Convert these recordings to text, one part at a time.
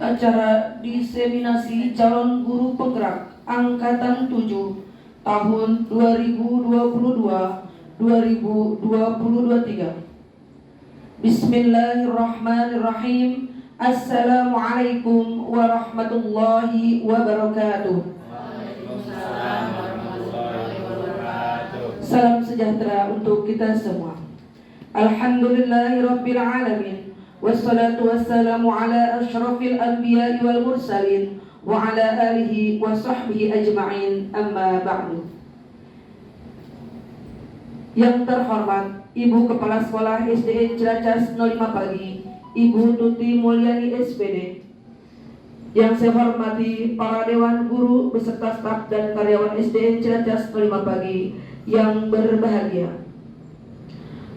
acara diseminasi calon guru penggerak angkatan 7 tahun 2022-2023. Bismillahirrahmanirrahim. Assalamualaikum warahmatullahi wabarakatuh. Waalaikumsalam warahmatullahi wabarakatuh. Salam sejahtera untuk kita semua. Alhamdulillahirabbil alamin. Wassalatu wassalamu ala asyrafil anbiya'i wal mursalin wa ala alihi wa sahbihi ajma'in, amma ba'du. Yang terhormat Ibu Kepala Sekolah SDN Ciracas 05 Pagi, Ibu Tuti Mulyani SPD. Yang saya hormati para dewan guru beserta staf dan karyawan SDN Ciracas 05 Pagi yang berbahagia.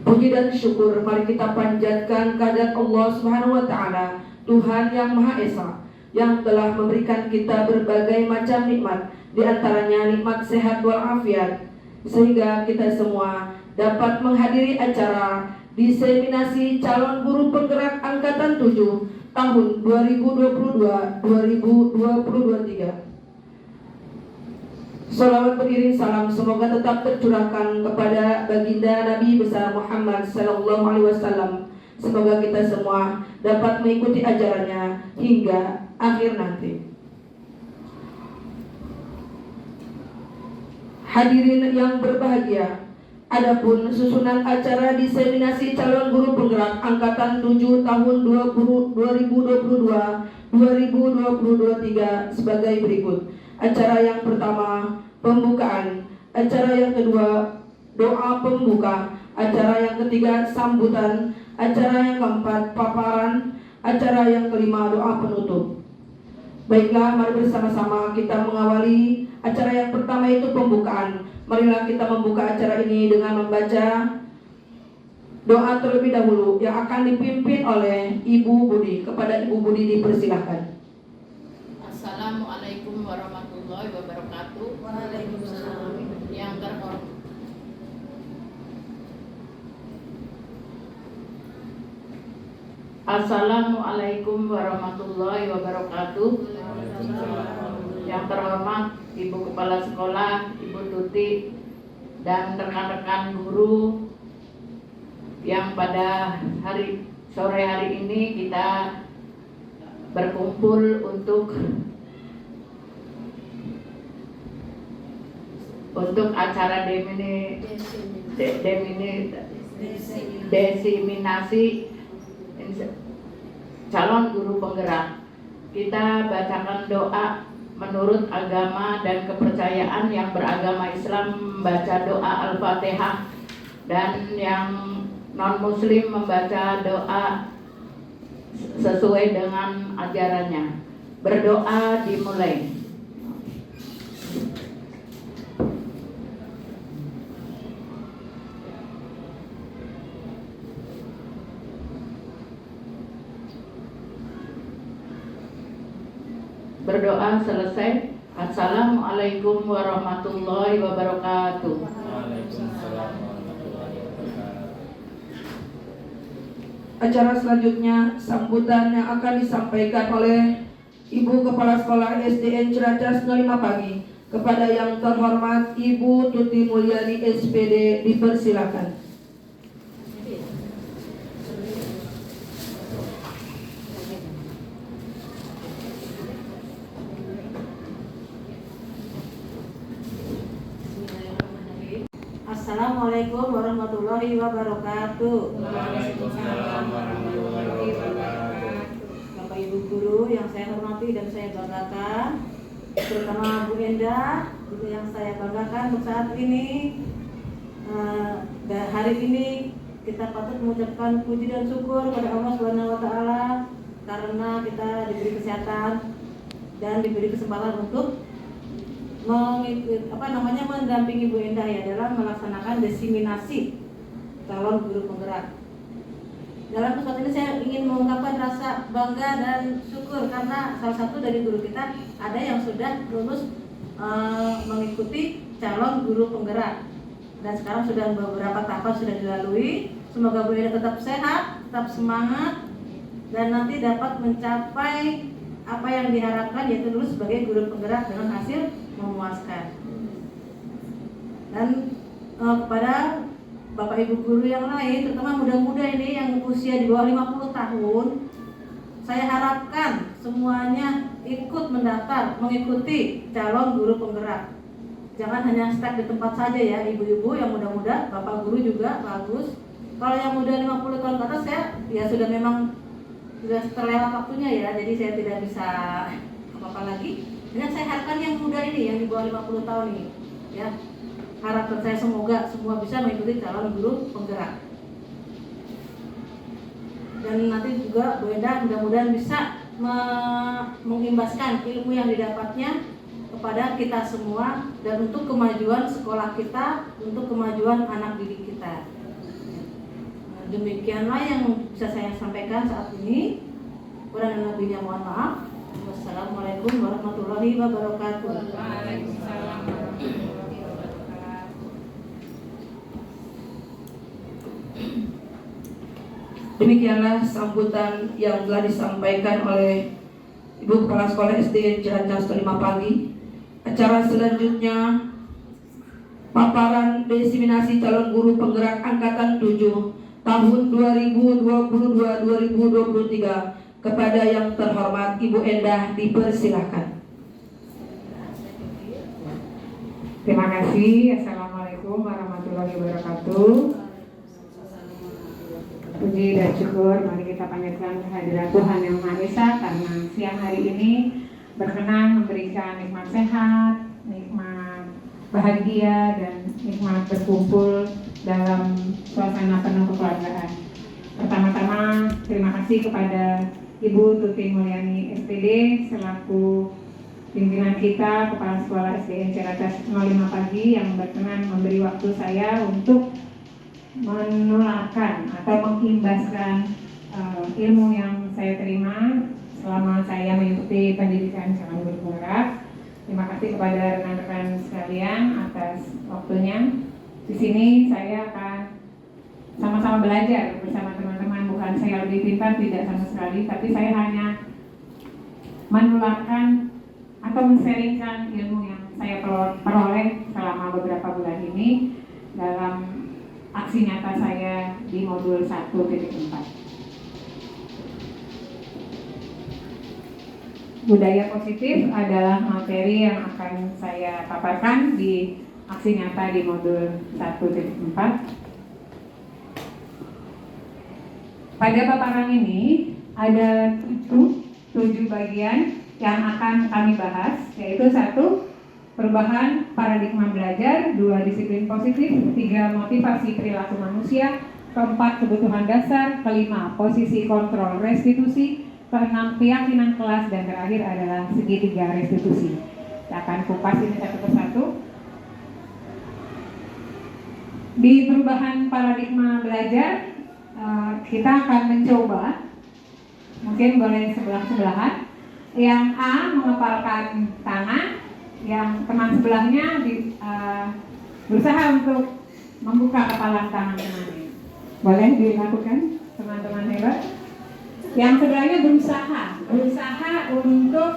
Puji dan syukur mari kita panjatkan kehadirat Allah Subhanahu wa taala, Tuhan yang Maha Esa, yang telah memberikan kita berbagai macam nikmat, di antaranya nikmat sehat walafiat, sehingga kita semua dapat menghadiri acara diseminasi calon guru penggerak angkatan 7 tahun 2022-2023. Salawat beriring salam semoga tetap tercurahkan kepada baginda Nabi besar Muhammad sallallahu alaihi wasallam. Semoga kita semua dapat mengikuti ajarannya hingga akhir nanti. Hadirin yang berbahagia, adapun susunan acara diseminasi calon guru penggerak angkatan 7 tahun 2022-2023 sebagai berikut. Acara yang pertama, pembukaan. Acara yang kedua, doa pembuka. Acara yang ketiga, sambutan. Acara yang keempat, paparan. Acara yang kelima, doa penutup. Baiklah, mari bersama-sama kita mengawali acara yang pertama, itu pembukaan. Marilah kita membuka acara ini dengan membaca doa terlebih dahulu yang akan dipimpin oleh Ibu Budi. Kepada Ibu Budi dipersilahkan. Assalamualaikum warahmatullahi wabarakatuh. Waalaikumsalam. Yang terhormat, Assalamualaikum warahmatullahi wabarakatuh. Yang terhormat Ibu Kepala Sekolah, Ibu Tuti, dan rekan-rekan guru yang pada sore hari ini kita berkumpul untuk acara diseminasi calon guru penggerak. Kita bacakan doa menurut agama dan kepercayaan. Yang beragama Islam membaca doa Al-Fatihah, dan yang non-muslim membaca doa sesuai dengan ajarannya. Berdoa dimulai. Berdoa selesai. Assalamualaikum warahmatullahi wabarakatuh. Waalaikumsalam warahmatullahi wabarakatuh. Acara selanjutnya, sambutan yang akan disampaikan oleh Ibu Kepala Sekolah SDN Ciracas 05 Pagi. Kepada yang terhormat Ibu Tuti Mulyani SPD dipersilakan. Assalamualaikum warahmatullahi wabarakatuh. Waalaikumsalam warahmatullahi wabarakatuh. Bapak Ibu guru yang saya hormati dan saya banggakan, terutama Bu Endah, guru yang saya banggakan untuk saat ini. Hari ini kita patut mengucapkan puji dan syukur kepada Allah Subhanahu wa taala karena kita diberi kesehatan dan diberi kesempatan untuk mendampingi Bu Endah ya dalam melaksanakan diseminasi calon guru penggerak. Dalam kesempatan ini saya ingin mengungkapkan rasa bangga dan syukur karena salah satu dari guru kita ada yang sudah lulus mengikuti calon guru penggerak, dan sekarang sudah beberapa tahapan sudah dilalui. Semoga Bu Endah tetap sehat, tetap semangat, dan nanti dapat mencapai apa yang diharapkan, yaitu lulus sebagai guru penggerak dengan hasil memuaskan. Dan kepada Bapak Ibu guru yang lain, terutama muda-muda ini yang usia di bawah 50 tahun, saya harapkan semuanya ikut mendaftar mengikuti calon guru penggerak. Jangan hanya stuck di tempat saja ya, ibu-ibu yang muda-muda, bapak guru juga bagus. Kalau yang muda 50 tahun ke atas ya sudah memang sudah terlewat waktunya ya, jadi saya tidak bisa apa-apa lagi. Dan saya harapkan yang muda ini, yang di bawah 50 tahun ini, ya, harapan saya semoga semua bisa mengikuti calon guru penggerak. Dan nanti juga Bu Endah mudah-mudahan bisa mengimbaskan ilmu yang didapatnya kepada kita semua dan untuk kemajuan sekolah kita, untuk kemajuan anak didik kita. Demikianlah yang bisa saya sampaikan saat ini. Kurang dan lebihnya mohon maaf. Wassalamualaikum warahmatullahi wabarakatuh. Waalaikumsalam warahmatullahi wabarakatuh. Demikianlah sambutan yang telah disampaikan oleh Ibu Kepala Sekolah SD Ciracas 5 Pagi. Acara selanjutnya paparan diseminasi calon guru penggerak angkatan 7 tahun 2022-2023 kepada yang terhormat Ibu Endah dipersilahkan. Terima kasih. Assalamualaikum warahmatullahi wabarakatuh. Puji dan syukur mari kita panjatkan kehadiran Tuhan Yang Maha Esa karena siang hari ini berkenan memberikan nikmat sehat, nikmat bahagia, dan nikmat berkumpul dalam suasana penuh kekeluargaan. Pertama-tama terima kasih kepada Ibu Tuti Mulyani SPD selaku pimpinan kita, Kepala Sekolah SDN Ciracas 05 Pagi, yang berkenan memberi waktu saya untuk menularkan atau mengimbaskan ilmu yang saya terima selama saya mengikuti pendidikan calon guru penggerak. Terima kasih kepada rekan-rekan sekalian atas waktunya. Di sini saya akan sama-sama belajar bersama teman-teman. Bukan saya lebih pintar, tidak sama sekali, tapi saya hanya menularkan atau men-sharingkan ilmu yang saya peroleh selama beberapa bulan ini dalam aksi nyata saya di modul 1.4. Budaya positif adalah materi yang akan saya paparkan di aksi nyata di modul 1.4. Pada paparan ini ada 7 bagian yang akan kami bahas, yaitu 1. Perubahan paradigma belajar, 2. Disiplin positif, 3. Motivasi perilaku manusia, 4. Kebutuhan dasar, 5. Posisi kontrol restitusi, 6. Keyakinan kelas, dan terakhir adalah segitiga restitusi. Kita akan kupas ini satu persatu. Di perubahan paradigma belajar, kita akan mencoba, mungkin boleh sebelah-sebelahan. Yang A mengepalkan tangan, yang teman sebelahnya berusaha untuk membuka kepalan tangan temannya. Boleh dilakukan, teman-teman hebat. Yang sebelahnya berusaha untuk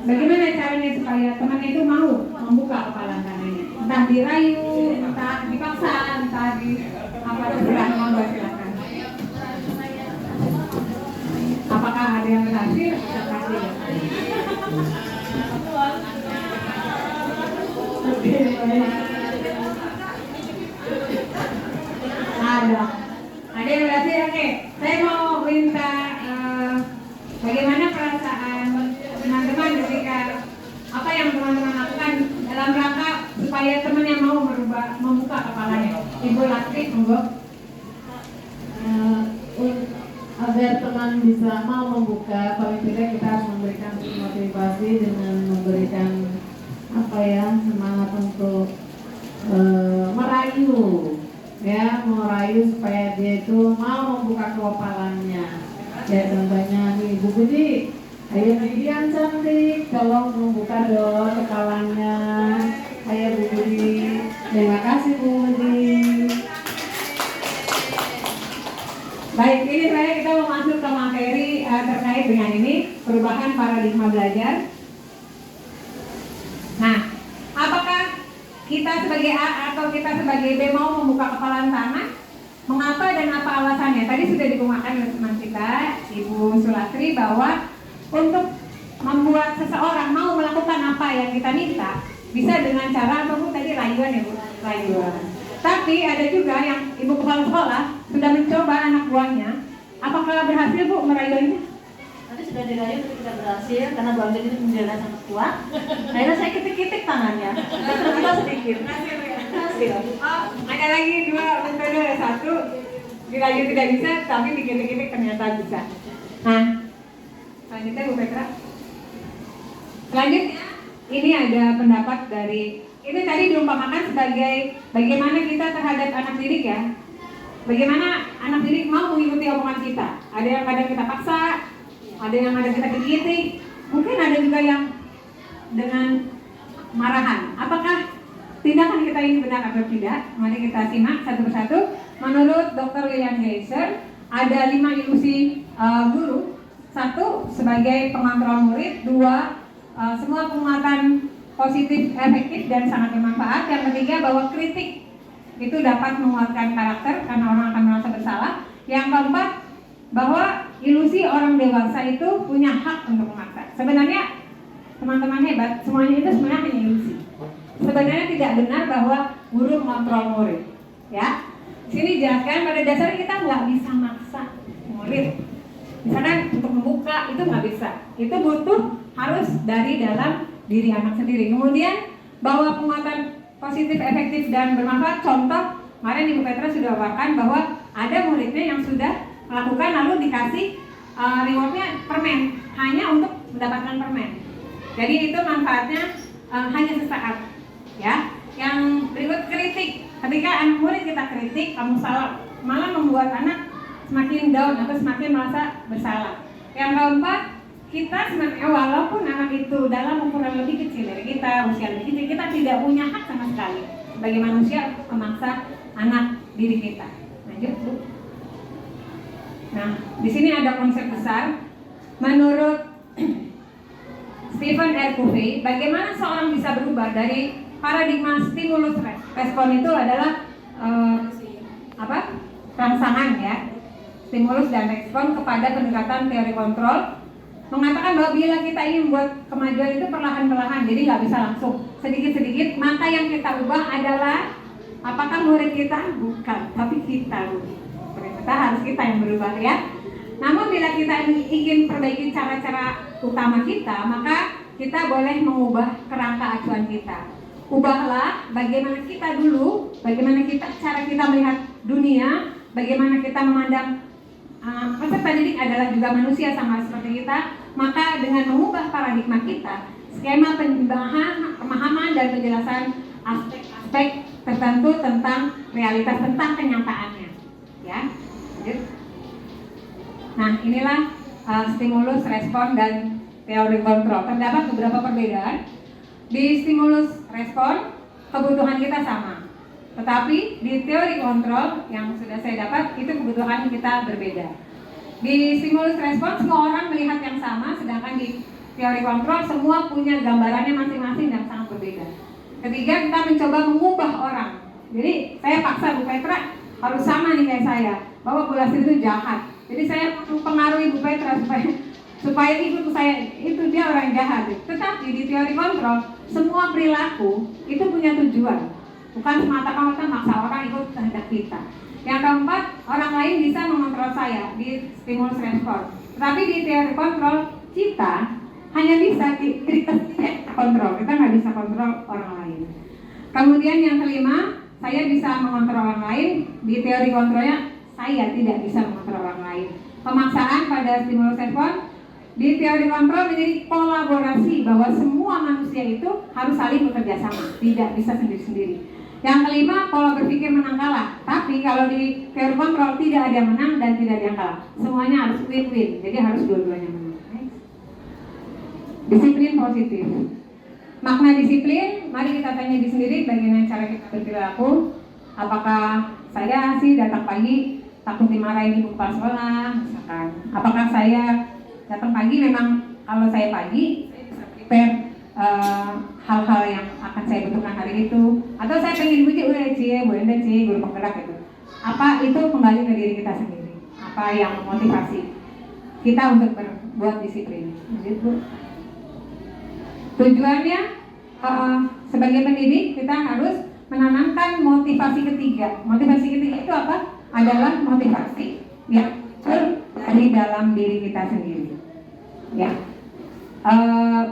bagaimana caranya supaya temannya itu mau membuka kepalan tangannya. Entah dirayu, entah dipaksa, entah di apa terserah. Monggo silakan. Apakah ada yang berhasil? Ada yang berarti. Oke, saya mau minta bagaimana perasaan teman-teman ketika apa yang teman-teman lakukan dalam rangka supaya temannya mau membuka kepalanya. Ibu Latri, monggo. Agar teman bisa mau membuka, paling tidak kita harus memberikan motivasi dengan memberikan semangat untuk merayu supaya dia itu mau membuka kepalannya. Ya, contohnya nih Bu Budi, ayo Bibian cantik, tolong membuka dong kepalanya. Ayo Bu Budi, terima kasih Bu Budi. Baik, ini kita mau masuk ke materi terkait dengan ini perubahan paradigma belajar. Nah, apakah kita sebagai A atau kita sebagai B mau membuka kepala tangan? Mengapa dan apa alasannya? Tadi sudah dikemukakan oleh teman kita, Ibu Sulatri, bahwa untuk membuat seseorang mau melakukan apa yang kita minta bisa dengan cara apapun, tadi rayuan ya Bu, rayuan. Tapi ada juga yang ibu kepala sekolah sudah mencoba anak buahnya. Apakah berhasil Bu merayuannya? Nanti sudah dirayu tapi tidak berhasil karena Bangga ini menjalan sangat kuat. Akhirnya saya kitik-kitik tangannya. Terluka sedikit. Hasil. Oh, ada lagi 2 metode. 1 dirayu tidak bisa, tapi dikitik-kitik ternyata bisa. Nah, selanjutnya Bu Petra. Selanjutnya ini ada pendapat dari, ini tadi diumpamakan sebagai bagaimana kita terhadap anak didik ya. Bagaimana anak didik mau mengikuti omongan kita. Ada yang kadang kita paksa, ada yang kadang kita kitik, mungkin ada juga yang dengan marahan. Apakah tindakan kita ini benar atau tidak? Mari kita simak satu persatu. Menurut Dr. William Geiser, ada 5 ilusi guru. 1, sebagai pengontrol murid. 2, semua penguatan positif, efektif, dan sangat bermanfaat. Yang ketiga, bahwa kritik itu dapat menguatkan karakter karena orang akan merasa bersalah. Yang keempat, bahwa ilusi orang dewasa itu punya hak untuk memaksa. Sebenarnya teman-teman hebat, semuanya itu sebenarnya hanya ilusi. Sebenarnya tidak benar bahwa guru mengontrol murid. Ya, sini jelaskan pada dasarnya kita nggak bisa maksa murid. Misalkan untuk membuka itu nggak bisa. Itu butuh harus dari dalam diri anak sendiri. Kemudian bahwa penguatan positif, efektif, dan bermanfaat. Contoh, kemarin Ibu Petra sudah paparkan bahwa ada muridnya yang sudah melakukan lalu dikasih rewardnya permen, hanya untuk mendapatkan permen. Jadi itu manfaatnya hanya sesaat, ya. Yang berikut kritik. Ketika anak murid kita kritik, kamu salah, malah membuat anak semakin down atau semakin merasa bersalah. Yang keempat, kita sebenarnya walaupun anak itu dalam ukuran lebih kecil dari kita, usia lebih kecil, kita tidak punya hak sama sekali sebagai manusia memaksa anak didik kita. Lanjut Bu. Nah, di sini ada konsep besar. Menurut Stephen R. Covey, bagaimana seorang bisa berubah dari paradigma stimulus respon itu adalah rangsangan ya, stimulus dan respon kepada pendekatan teori kontrol. Mengatakan bahwa bila kita ingin membuat kemajuan itu perlahan-lahan, jadi nggak bisa langsung, sedikit-sedikit, maka yang kita ubah adalah apakah murid kita? Bukan, tapi kita. Ternyata harus kita yang berubah ya. Namun bila kita ingin perbaiki cara-cara utama kita, maka kita boleh mengubah kerangka acuan kita. Ubahlah bagaimana kita dulu, bagaimana cara kita melihat dunia, bagaimana kita memandang peserta didik adalah juga manusia sama seperti kita. Maka dengan mengubah paradigma kita, skema pemahaman dan penjelasan aspek-aspek tertentu tentang realitas, tentang kenyataannya ya. Nah, inilah stimulus, respon, dan teori kontrol. Terdapat beberapa perbedaan. Di stimulus respon, kebutuhan kita sama. Tetapi di teori kontrol yang sudah saya dapat, itu kebutuhan kita berbeda. Di stimulus respon, semua orang melihat yang sama, sedangkan di teori kontrol, semua punya gambarannya masing-masing dan sangat berbeda. Ketiga, kita mencoba mengubah orang. Jadi, saya paksa Bu Petra harus sama nih kayak saya, bahwa Bu Lastri itu jahat. Jadi saya pengaruhi Bu Petra supaya ikut saya, itu dia orang jahat. Tetapi di teori kontrol, semua perilaku itu punya tujuan, bukan semata-mata maksa orang ikut kehendak kita. Yang keempat, orang lain bisa mengontrol saya di stimulus respon. Tetapi di teori kontrol, kita hanya bisa kita kontrol, kita nggak bisa kontrol orang lain. Kemudian yang kelima, saya bisa mengontrol orang lain. Di teori kontrolnya, saya tidak bisa mengontrol orang lain. Pemaksaan pada stimulus respon di teori kontrol menjadi kolaborasi, bahwa semua manusia itu harus saling bekerja sama, tidak bisa sendiri-sendiri. Yang kelima, pola berpikir menang kalah. Tapi kalau di teori kontrol tidak ada yang menang dan tidak ada yang kalah. Semuanya harus win-win, jadi harus dua-duanya menang. Disiplin positif. Makna disiplin, mari kita tanya di sendiri bagaimana cara kita berperilaku. Apakah saya datang pagi takut dimarahin ibu kepala sekolah, misalkan. Apakah saya Datang pagi memang kalau saya pagi saya bisa prepare hal-hal yang akan saya butuhkan hari itu. Atau saya pengen puji udah cie, Bu Enda cie, guru penggerak itu. Apa itu kembali ke diri kita sendiri? Apa yang memotivasi kita untuk berbuat disiplin? Gitu. Tujuannya sebagai pendidik kita harus menanamkan motivasi ketiga. Motivasi ketiga itu apa? Adalah motivasi yang muncul dari dalam diri kita sendiri. Ya,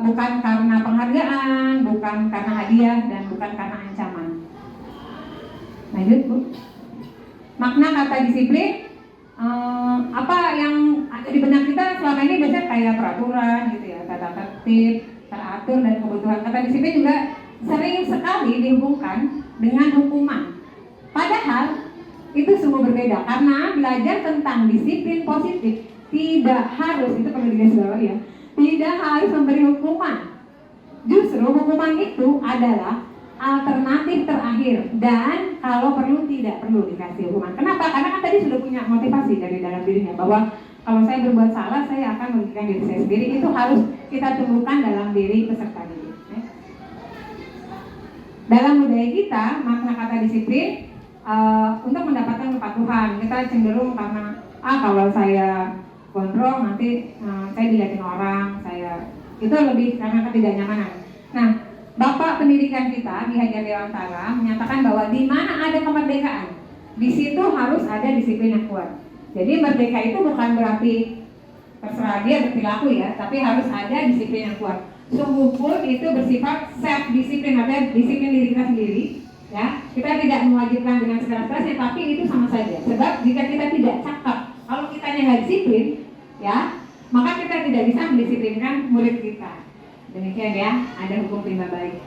bukan karena penghargaan, bukan karena hadiah, dan bukan karena ancaman. Lanjut, Bu. Makna kata disiplin, apa yang ada di benak kita selama ini biasanya kayak peraturan gitu ya, tata tertib, teratur, dan kebutuhan. Kata disiplin juga sering sekali dihubungkan dengan hukuman. Padahal itu sungguh berbeda, karena belajar tentang disiplin positif tidak harus, itu perlu digarisbawahi ya, tidak harus memberi hukuman. Justru hukuman itu adalah alternatif terakhir, dan kalau perlu tidak perlu dikasih hukuman. Kenapa? Karena kan tadi sudah punya motivasi dari dalam dirinya bahwa kalau saya berbuat salah, saya akan merugikan diri saya sendiri. Itu harus kita tumbuhkan dalam diri peserta didik. Dalam budaya kita, makna kata disiplin untuk mendapatkan kepatuhan, kita cenderung karena kalau saya kontrol nanti saya dilihatin orang, itu lebih karena ketidaknyamanan. Nah, Bapak pendidikan kita di Hajar Dewantara menyatakan bahwa di mana ada kemerdekaan, di situ harus ada disiplin yang kuat. Jadi merdeka itu bukan berarti terserah dia berperilaku ya, tapi harus ada disiplin yang kuat. Sungguh pun itu bersifat self disiplin, atau disiplin diri kita sendiri. Ya, kita tidak mewajibkan dengan sekeras-kerasnya, tapi itu sama saja. Sebab jika kita tidak cakap, kalau kita nggak disiplin, ya, maka kita tidak bisa mendisiplinkan murid kita. Demikian ya, ada hukum rimba baik.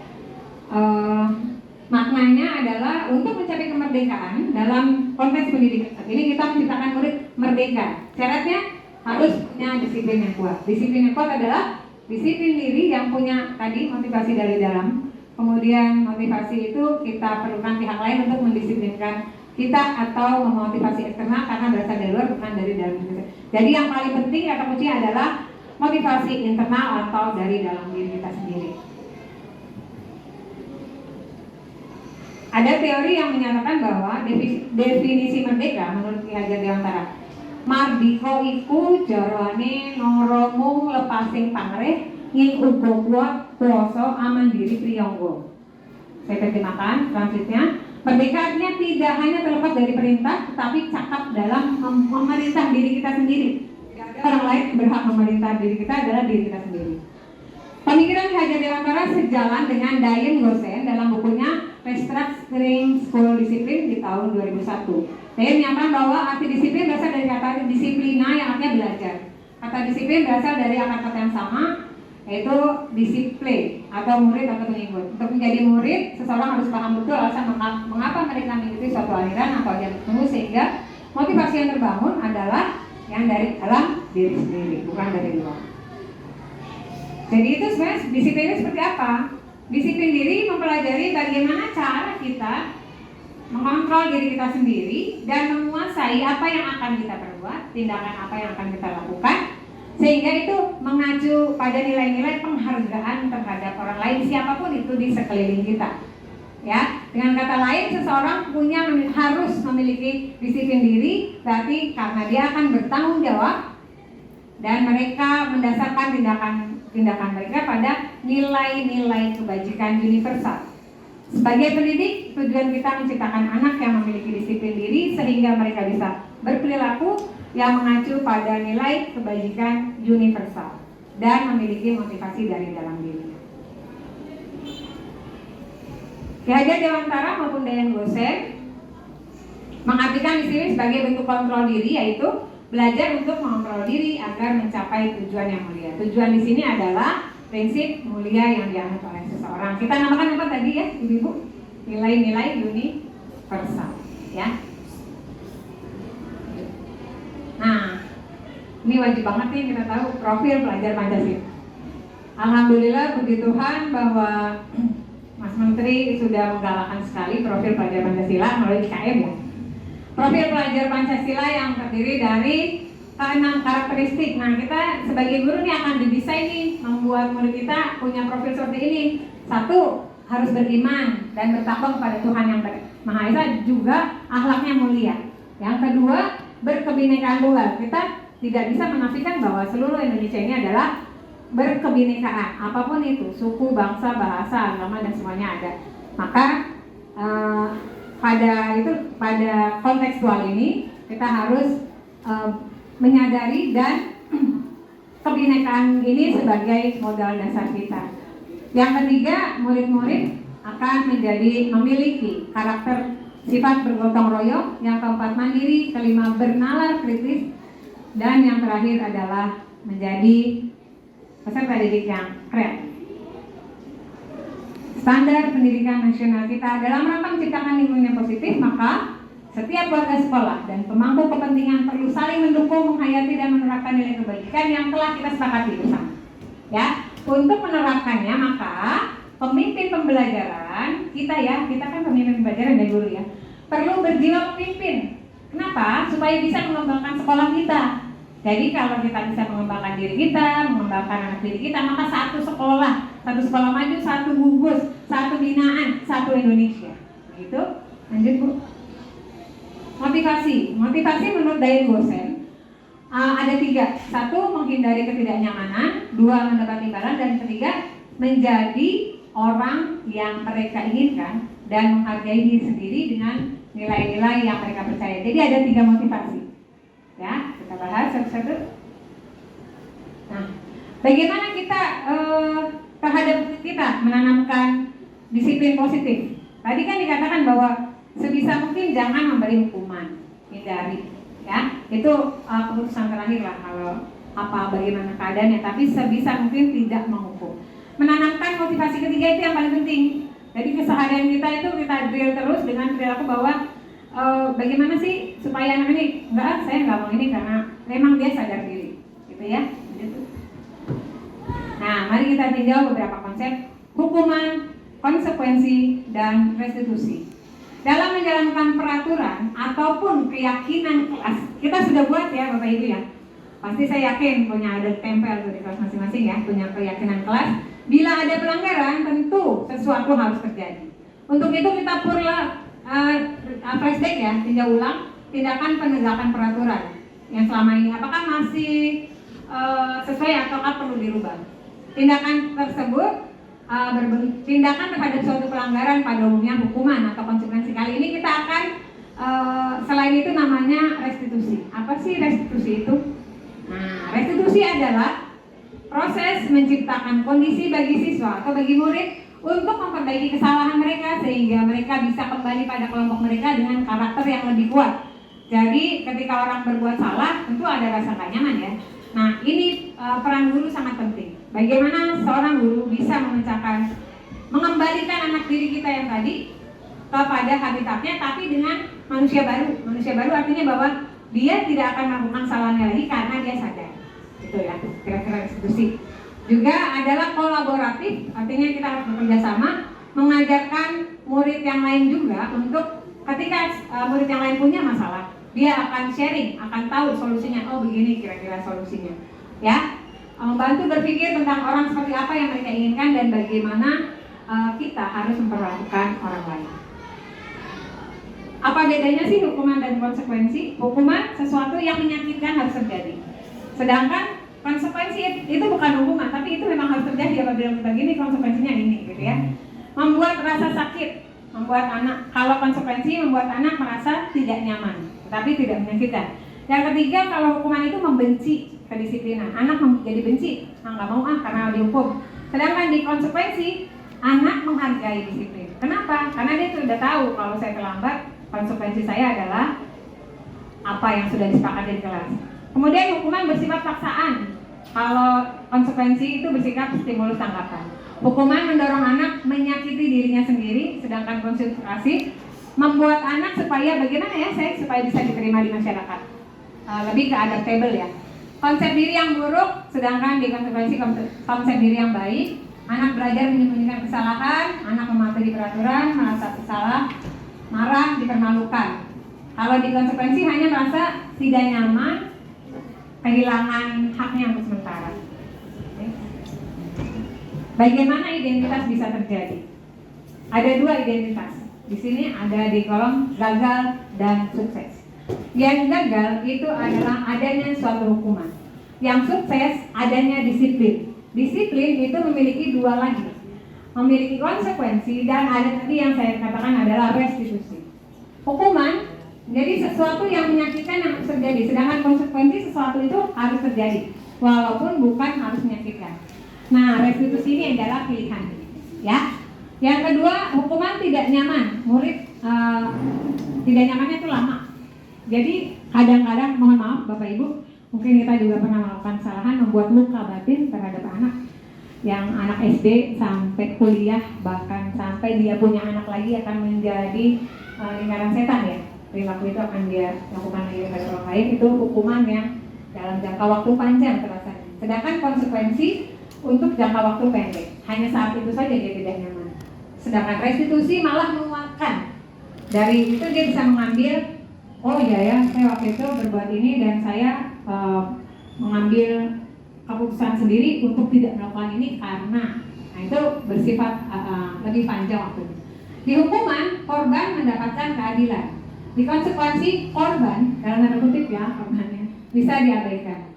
Maknanya adalah untuk mencapai kemerdekaan dalam konteks pendidikan. Ini kita menciptakan murid merdeka. Syaratnya harus punya disiplin yang kuat. Disiplin yang kuat adalah disiplin diri yang punya tadi motivasi dari dalam. Kemudian motivasi itu kita perlukan pihak lain untuk mendisiplinkan kita atau memotivasi eksternal karena berasal dari luar, bukan dari dalam diri. Jadi yang paling penting kata kunci adalah motivasi internal atau dari dalam diri kita sendiri. Ada teori yang menyatakan bahwa definisi merdeka menurut Ki Hajar Dewantara, mardika iku jarane noromu lepasing pangreh ing uga kuat kuasa aman diri priyangga. Saya terjemahkan selanjutnya. Merdeka artinya tidak hanya terlepas dari perintah, tetapi cakap dalam memerintah diri kita sendiri. Orang lain berhak memerintah diri kita adalah diri kita sendiri. Pemikiran Ki Hajar Dewantara sejalan dengan Diane Gosen dalam bukunya Restructuring School Discipline di tahun 2001. Dia menyatakan bahwa arti disiplin berasal dari kata disiplina yang artinya belajar. Kata disiplin berasal dari akar kata yang sama, yaitu disiplin atau murid atau pengikut. Untuk menjadi murid, seseorang harus paham betul alasan mengapa mereka mengikuti suatu aliran atau ajaran tertentu, sehingga motivasi yang terbangun adalah yang dari dalam diri sendiri, bukan dari luar. Jadi itu sebenarnya disiplinnya seperti apa? Disiplin diri mempelajari bagaimana cara kita mengontrol diri kita sendiri dan menguasai apa yang akan kita perbuat, tindakan apa yang akan kita lakukan, sehingga itu mengacu pada nilai-nilai penghargaan terhadap orang lain, siapapun itu di sekeliling kita. Ya, dengan kata lain, seseorang harus memiliki disiplin diri, berarti karena dia akan bertanggung jawab dan mereka mendasarkan tindakan mereka pada nilai-nilai kebajikan universal. Sebagai pendidik, tujuan kita menciptakan anak yang memiliki disiplin diri sehingga mereka bisa berperilaku yang mengacu pada nilai kebajikan universal dan memiliki motivasi dari dalam diri. Ki Hajar Dewantara maupun Diane Gosen mengartikan disiplin sebagai bentuk kontrol diri, yaitu belajar untuk mengontrol diri agar mencapai tujuan yang mulia. Tujuan di sini adalah prinsip mulia yang dianut oleh seseorang. Kita namakan apa tadi ya, Ibu-ibu? Nilai-nilai universal, ya. Nah, ini wajib banget nih kita tahu profil pelajar Pancasila. Alhamdulillah, puji Tuhan bahwa Mas Menteri sudah menggalakkan sekali profil pelajar Pancasila melalui IKM ya. Profil pelajar Pancasila yang terdiri dari keenam karakteristik. Nah, kita sebagai guru nih akan didesain nih membuat murid kita punya profil seperti ini. Satu, harus beriman dan bertakwa kepada Tuhan yang Maha Esa, juga akhlaknya mulia. Yang kedua, berkebinekaan tunggal. Kita tidak bisa menafikan bahwa seluruh Indonesia ini adalah berkebinekaan, apapun itu, suku, bangsa, bahasa, agama, dan semuanya ada. Maka pada kontekstual ini kita harus menyadari dan kebinekaan ini sebagai modal dasar kita. Yang ketiga, murid-murid akan memiliki karakter sifat bergotong royong. Yang keempat, mandiri. Kelima, bernalar kritis. Dan yang terakhir adalah menjadi peserta didik yang kreatif. Standar pendidikan nasional kita dalam rangka menciptakan lingkungan yang positif, maka setiap warga sekolah dan pemangku kepentingan perlu saling mendukung, menghayati dan menerapkan nilai kebaikan yang telah kita sepakati bersama. Ya, untuk menerapkannya maka pemimpin pembelajaran kita kan pemimpin pembelajaran dari guru ya, perlu berjiwa pemimpin. Kenapa? Supaya bisa mengembangkan sekolah kita. Jadi kalau kita bisa mengembangkan diri kita, mengembangkan anak didik kita, maka satu sekolah maju, satu gugus, satu binaan, satu Indonesia. Begitu. Lanjut Bu. Motivasi menurut Dayan Gosen ada 3. 1, menghindari ketidaknyamanan. 2, mendapat imbalan. Dan 3, menjadi orang yang mereka inginkan dan menghargai diri sendiri dengan nilai-nilai yang mereka percaya. Jadi ada 3 motivasi. Ya, kita bahas satu-satu. Nah, bagaimana kita terhadap kita menanamkan disiplin positif? Tadi kan dikatakan bahwa sebisa mungkin jangan memberi hukuman, hindari. Ya, itu keputusan terakhir lah kalau bagaimana keadaannya. Tapi sebisa mungkin tidak menghukum. Menanamkan motivasi ketiga itu yang paling penting. Jadi keseharian kita itu kita drill terus dengan perilaku bahwa bagaimana sih supaya anak ini saya nggak mau ini karena memang dia sadar diri, gitu ya. Gitu. Nah, mari kita tinjau beberapa konsep hukuman, konsekuensi, dan restitusi. Dalam menjalankan peraturan ataupun keyakinan kelas, kita sudah buat ya Bapak Ibu ya. Pasti saya yakin punya ada tempel tuh di kelas masing-masing ya, punya keyakinan kelas. Bila ada pelanggaran, tentu sesuatu harus terjadi. Untuk itu kita flashback ya, tinjau ulang tindakan penegakan peraturan yang selama ini apakah masih sesuai ataukah perlu dirubah. Tindakan tersebut tindakan terhadap suatu pelanggaran pada umumnya hukuman atau konsekuensi. Kali ini kita akan selain itu namanya restitusi. Apa sih restitusi itu? Nah, restitusi adalah proses menciptakan kondisi bagi siswa atau bagi murid untuk memperbaiki kesalahan mereka sehingga mereka bisa kembali pada kelompok mereka dengan karakter yang lebih kuat. Jadi ketika orang berbuat salah tentu ada rasa gak nyaman ya. Nah, ini peran guru sangat penting. Bagaimana seorang guru bisa mengembalikan anak didik kita yang tadi kepada habitatnya, tapi dengan manusia baru. Manusia baru artinya bahwa dia tidak akan melakukan kesalahannya lagi karena dia sadar. Itu ya, kira-kira restitusi. Juga adalah kolaboratif, artinya kita harus bekerja sama, mengajarkan murid yang lain juga untuk ketika murid yang lain punya masalah, dia akan sharing, akan tahu solusinya. Oh begini kira-kira solusinya. Ya, membantu berpikir tentang orang seperti apa yang mereka inginkan dan bagaimana kita harus memperlakukan orang lain. Apa bedanya sih hukuman dan konsekuensi? Hukuman sesuatu yang menyakitkan harus terjadi. Sedangkan konsekuensi itu bukan hukuman, tapi itu memang harus terjadi apabila kita gini konsekuensinya ini, gitu ya. Membuat rasa sakit, membuat anak. Kalau konsekuensi membuat anak merasa tidak nyaman, tetapi tidak menyakitkan. Yang ketiga, kalau hukuman itu membenci kedisiplinan, anak jadi benci, nggak mau karena dihukum. Sedangkan di konsekuensi, anak menghargai disiplin. Kenapa? Karena dia sudah tahu kalau saya terlambat, konsekuensi saya adalah apa yang sudah disepakati di kelas. Kemudian hukuman bersifat paksaan. Kalau konsekuensi itu bersifat stimulus tanggapan. Hukuman mendorong anak menyakiti dirinya sendiri, sedangkan konsekuensi membuat anak supaya bagaimana ya supaya bisa diterima di masyarakat. Lebih ke adaptable ya. Konsep diri yang buruk, sedangkan di konsekuensi konsep diri yang baik. Anak belajar menyembunyikan kesalahan, anak mematuhi peraturan, merasa bersalah, marah, dipermalukan. Kalau di konsekuensi hanya merasa tidak nyaman, kehilangan haknya untuk sementara. Oke. Bagaimana identitas bisa terjadi? Ada dua identitas. Di sini ada di kolom gagal dan sukses. Yang gagal itu adalah adanya suatu hukuman. Yang sukses adanya disiplin. Disiplin itu memiliki dua lagi, memiliki konsekuensi dan ada tadi yang saya katakan adalah restitusi. Hukuman jadi sesuatu yang menyakitkan yang harus terjadi, sedangkan konsekuensi sesuatu itu harus terjadi walaupun bukan harus menyakitkan. Nah, restitusi ini adalah pilihan, ya. Yang kedua, hukuman tidak nyaman. Murid tidak nyamannya itu lama. Jadi kadang-kadang, mohon maaf Bapak Ibu, mungkin kita juga pernah melakukan kesalahan membuat luka batin terhadap anak. Yang anak SD sampai kuliah, bahkan sampai dia punya anak lagi akan menjadi lingkaran setan ya. Perilaku itu akan dia lakukan lagi kepada orang lain. Itu hukuman yang dalam jangka waktu panjang terasanya. Sedangkan konsekuensi untuk jangka waktu pendek, hanya saat itu saja dia tidak nyaman. Sedangkan restitusi malah menguatkan. Dari itu dia bisa mengambil, oh iya ya, saya waktu itu berbuat ini dan saya mengambil keputusan sendiri untuk tidak melakukan ini karena, nah itu bersifat lebih panjang waktunya. Di hukuman, korban mendapatkan keadilan. Di konsekuensi, korban, dalam tanda kutip ya, korbannya bisa diabaikan.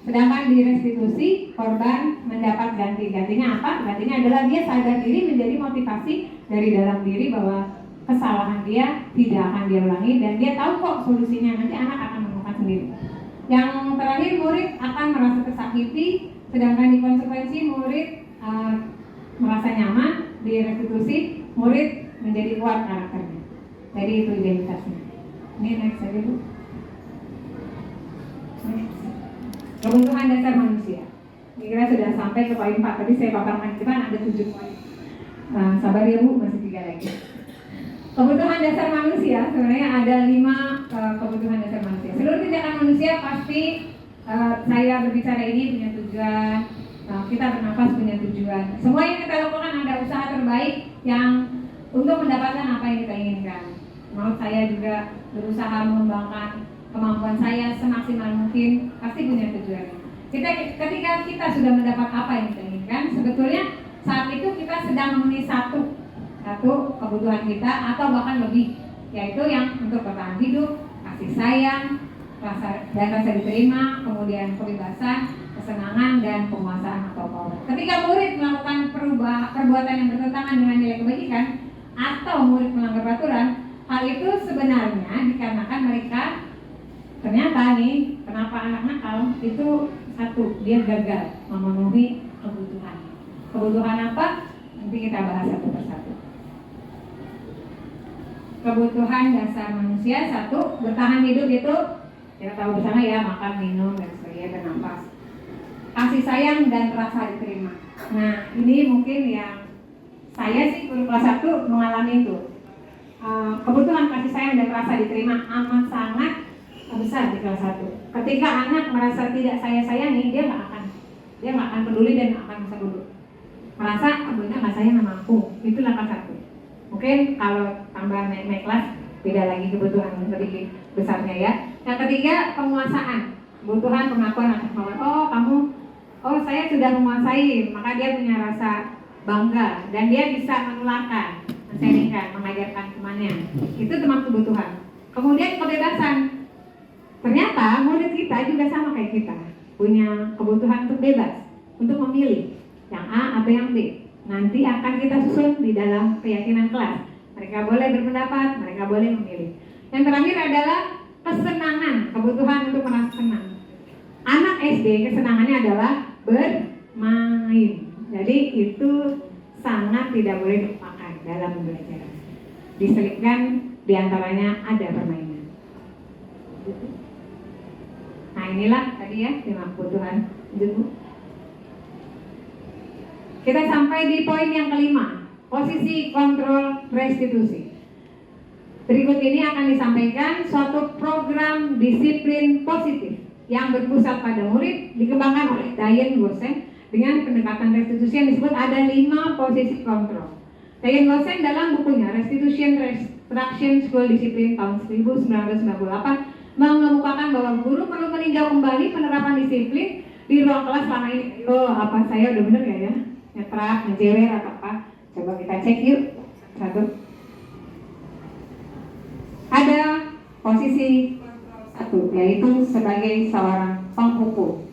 Sedangkan di restitusi, korban mendapat ganti. Gantinya apa? Gantinya adalah dia sadar diri, menjadi motivasi dari dalam diri bahwa kesalahan dia tidak akan dia ulangi dan dia tahu kok solusinya, nanti anak akan menemukan sendiri. Yang terakhir, murid akan merasa tersakiti, sedangkan di konsekuensi murid merasa nyaman. Di restitusi, murid menjadi kuat karakternya. Jadi itu identitasnya. Ini next aja Bu. Next. Kebutuhan dasar manusia. Kira-kira sudah sampai ke poin 4. Tadi saya paparkan di depan ada 7 poin. Sabar ya Bu, masih 3 lagi. Kebutuhan dasar manusia, sebenarnya ada 5 kebutuhan dasar manusia. Seluruh tindakan manusia pasti saya berbicara ini punya tujuan, kita bernafas punya tujuan. Semua yang kita lakukan ada usaha terbaik yang untuk mendapatkan apa yang kita inginkan. Mau saya juga berusaha mengembangkan kemampuan saya semaksimal mungkin, pasti punya tujuan. Ketika kita sudah mendapat apa yang kita inginkan, sebetulnya saat itu kita sedang memenuhi satu kebutuhan kita atau bahkan lebih, yaitu yang untuk bertahan hidup, kasih sayang, rasa diterima, kemudian kebebasan, kesenangan, dan penguasaan atau power. Ketika murid melakukan perbuatan yang bertentangan dengan nilai kebajikan atau murid melanggar peraturan, hal itu sebenarnya dikarenakan mereka ternyata nih, kenapa anak nakal itu satu, dia gagal memenuhi kebutuhan. Kebutuhan apa? Nanti kita bahas satu persatu. Kebutuhan dasar manusia satu, bertahan hidup itu kita tahu bersama ya, makan, minum, dan sebagainya, bernafas. Kasih sayang dan rasa diterima. Nah ini mungkin yang saya sih guru kelas 1 mengalami itu. Kebutuhan kasih sayang dan rasa diterima amat sangat besar di kelas 1. Ketika anak merasa tidak saya sayangi, dia nggak akan peduli dan akan bisa duduk. Merasa bunda nggak sayang sama aku, itulah kelas 1. Mungkin kalau tambah naik kelas beda lagi kebutuhan lebih besarnya ya. Yang ketiga, penguasaan, kebutuhan pengakuan atas kemampuan. Oh saya sudah menguasai, maka dia punya rasa bangga dan dia bisa menularkan, men-sharingkan, mengajarkan temannya. Itu termasuk kebutuhan. Kemudian kebebasan. Ternyata murid kita juga sama kayak kita, punya kebutuhan untuk bebas, untuk memilih yang A atau yang B. Nanti akan kita susun di dalam keyakinan kelas. Mereka boleh berpendapat, mereka boleh memilih. Yang terakhir adalah kesenangan, kebutuhan untuk merasa senang. Anak SD kesenangannya adalah bermain. Jadi itu sangat tidak boleh dilupakan dalam pembelajaran. Diselipkan diantaranya ada permainan. Nah inilah tadi ya 5 kebutuhan. Kita sampai di poin yang kelima, posisi kontrol restitusi. Berikut ini akan disampaikan suatu program disiplin positif yang berpusat pada murid, dikembangkan oleh Diane Gosen dengan pendekatan restitusi yang disebut ada 5 posisi kontrol. Diane Gosen dalam bukunya Restitution School Discipline tahun 1998 mengemukakan bahwa guru perlu meninjau kembali penerapan disiplin di ruang kelas selama ini. Apa saya udah bener gak ya? Nyetrak, ngejewer atau apa? Coba kita cek yuk. Satu. Ada posisi satu, yaitu sebagai seorang penghukum.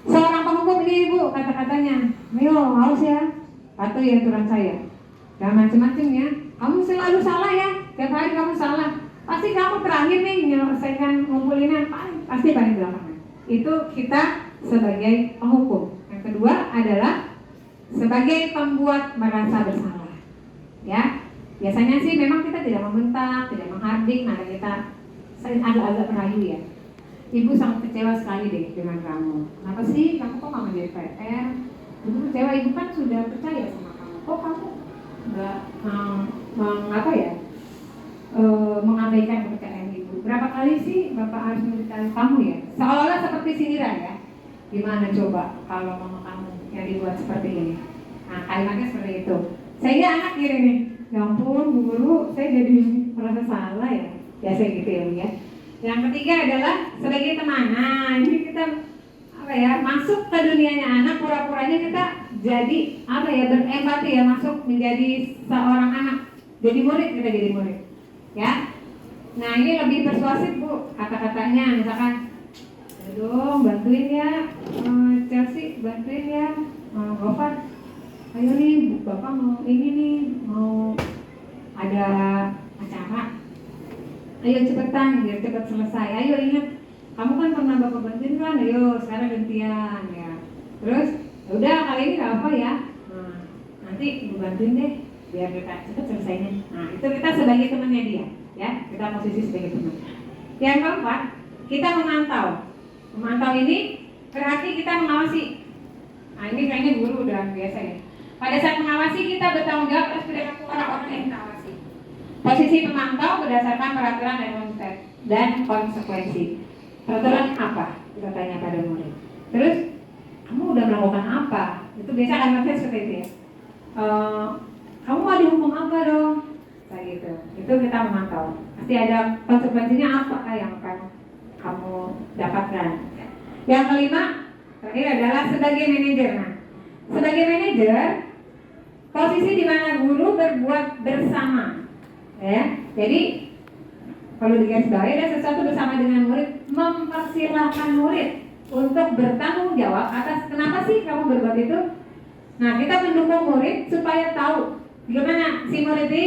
Seorang penghukum ini ibu kata-katanya, ayo haus ya, patuh ya aturan saya. Gak macem-macem ya, kamu selalu salah ya, tiap hari kamu salah. Pasti kamu terakhir nih menyelesaikan ngumpulinnya, pasti paling belakangan. Itu kita sebagai penghukum. Yang kedua adalah sebagai pembuat merasa bersalah. Ya, biasanya sih memang kita tidak membentak, tidak menghardik, nada kita agak-agak merayu ya. Ibu sangat kecewa sekali deh dengan kamu. Kenapa sih kamu kok nggak menjadi PR? Ibu kecewa, ibu kan sudah percaya sama kamu. Kok kamu nggak mengabaikan kepercayaan ibu? Berapa kali sih bapak harus memberitahu kamu ya? Seolah-olah seperti sindiran ya. Gimana coba kalau mama kamu yang dibuat seperti ini? Nah kalimatnya seperti itu. Sehingga anak kiri nih, ya ampun bu guru, saya jadi merasa salah ya. Biasa gitu ya bu ya. Yang ketiga adalah sebagai teman. Nah ini kita masuk ke dunianya anak, pura-puranya kita jadi berempati ya, masuk menjadi seorang anak, jadi murid, kita jadi murid ya. Nah ini lebih persuasif bu kata-katanya, misalkan aduh bantuin ya Chelsea, bantuin ya Gofar, ayo nih bapak mau ini nih, mau ada acara, ayo cepetan biar cepat selesai. Ayo ingat, kamu kan pernah bapak bantuin kan, ayo sekarang gantian ya. Terus udah kali ini gak apa ya, nanti ibu bantuin deh biar kita cepat selesainya. Nah itu kita sebagai temannya dia ya, kita posisi sebagai teman. Yang keempat, kita memantau. Memantau ini berarti kita mengawasi. Nah ini kayaknya guru udah biasa ya. Pada saat mengawasi kita bertanggung jawab atas perilaku orang-orang yang kita awasi. Posisi memantau berdasarkan peraturan dan konsekuensi. Peraturan apa? Kita tanya pada murid. Terus kamu udah melakukan apa? Itu biasa kan maksudnya seperti itu ya. Kamu mau dihukum apa dong? Kayak gitu. Itu kita memantau. Pasti ada konsekuensinya apa yang akan kamu dapatkan. Yang kelima, terakhir adalah sebagai manajer. Nah, sebagai manajer, posisi di mana guru berbuat bersama. Ya, jadi kalau digarisbawahi ada sesuatu bersama dengan murid, mempersilahkan murid untuk bertanggung jawab atas kenapa sih kamu berbuat itu. Nah kita mendukung murid supaya tahu gimana si murid ini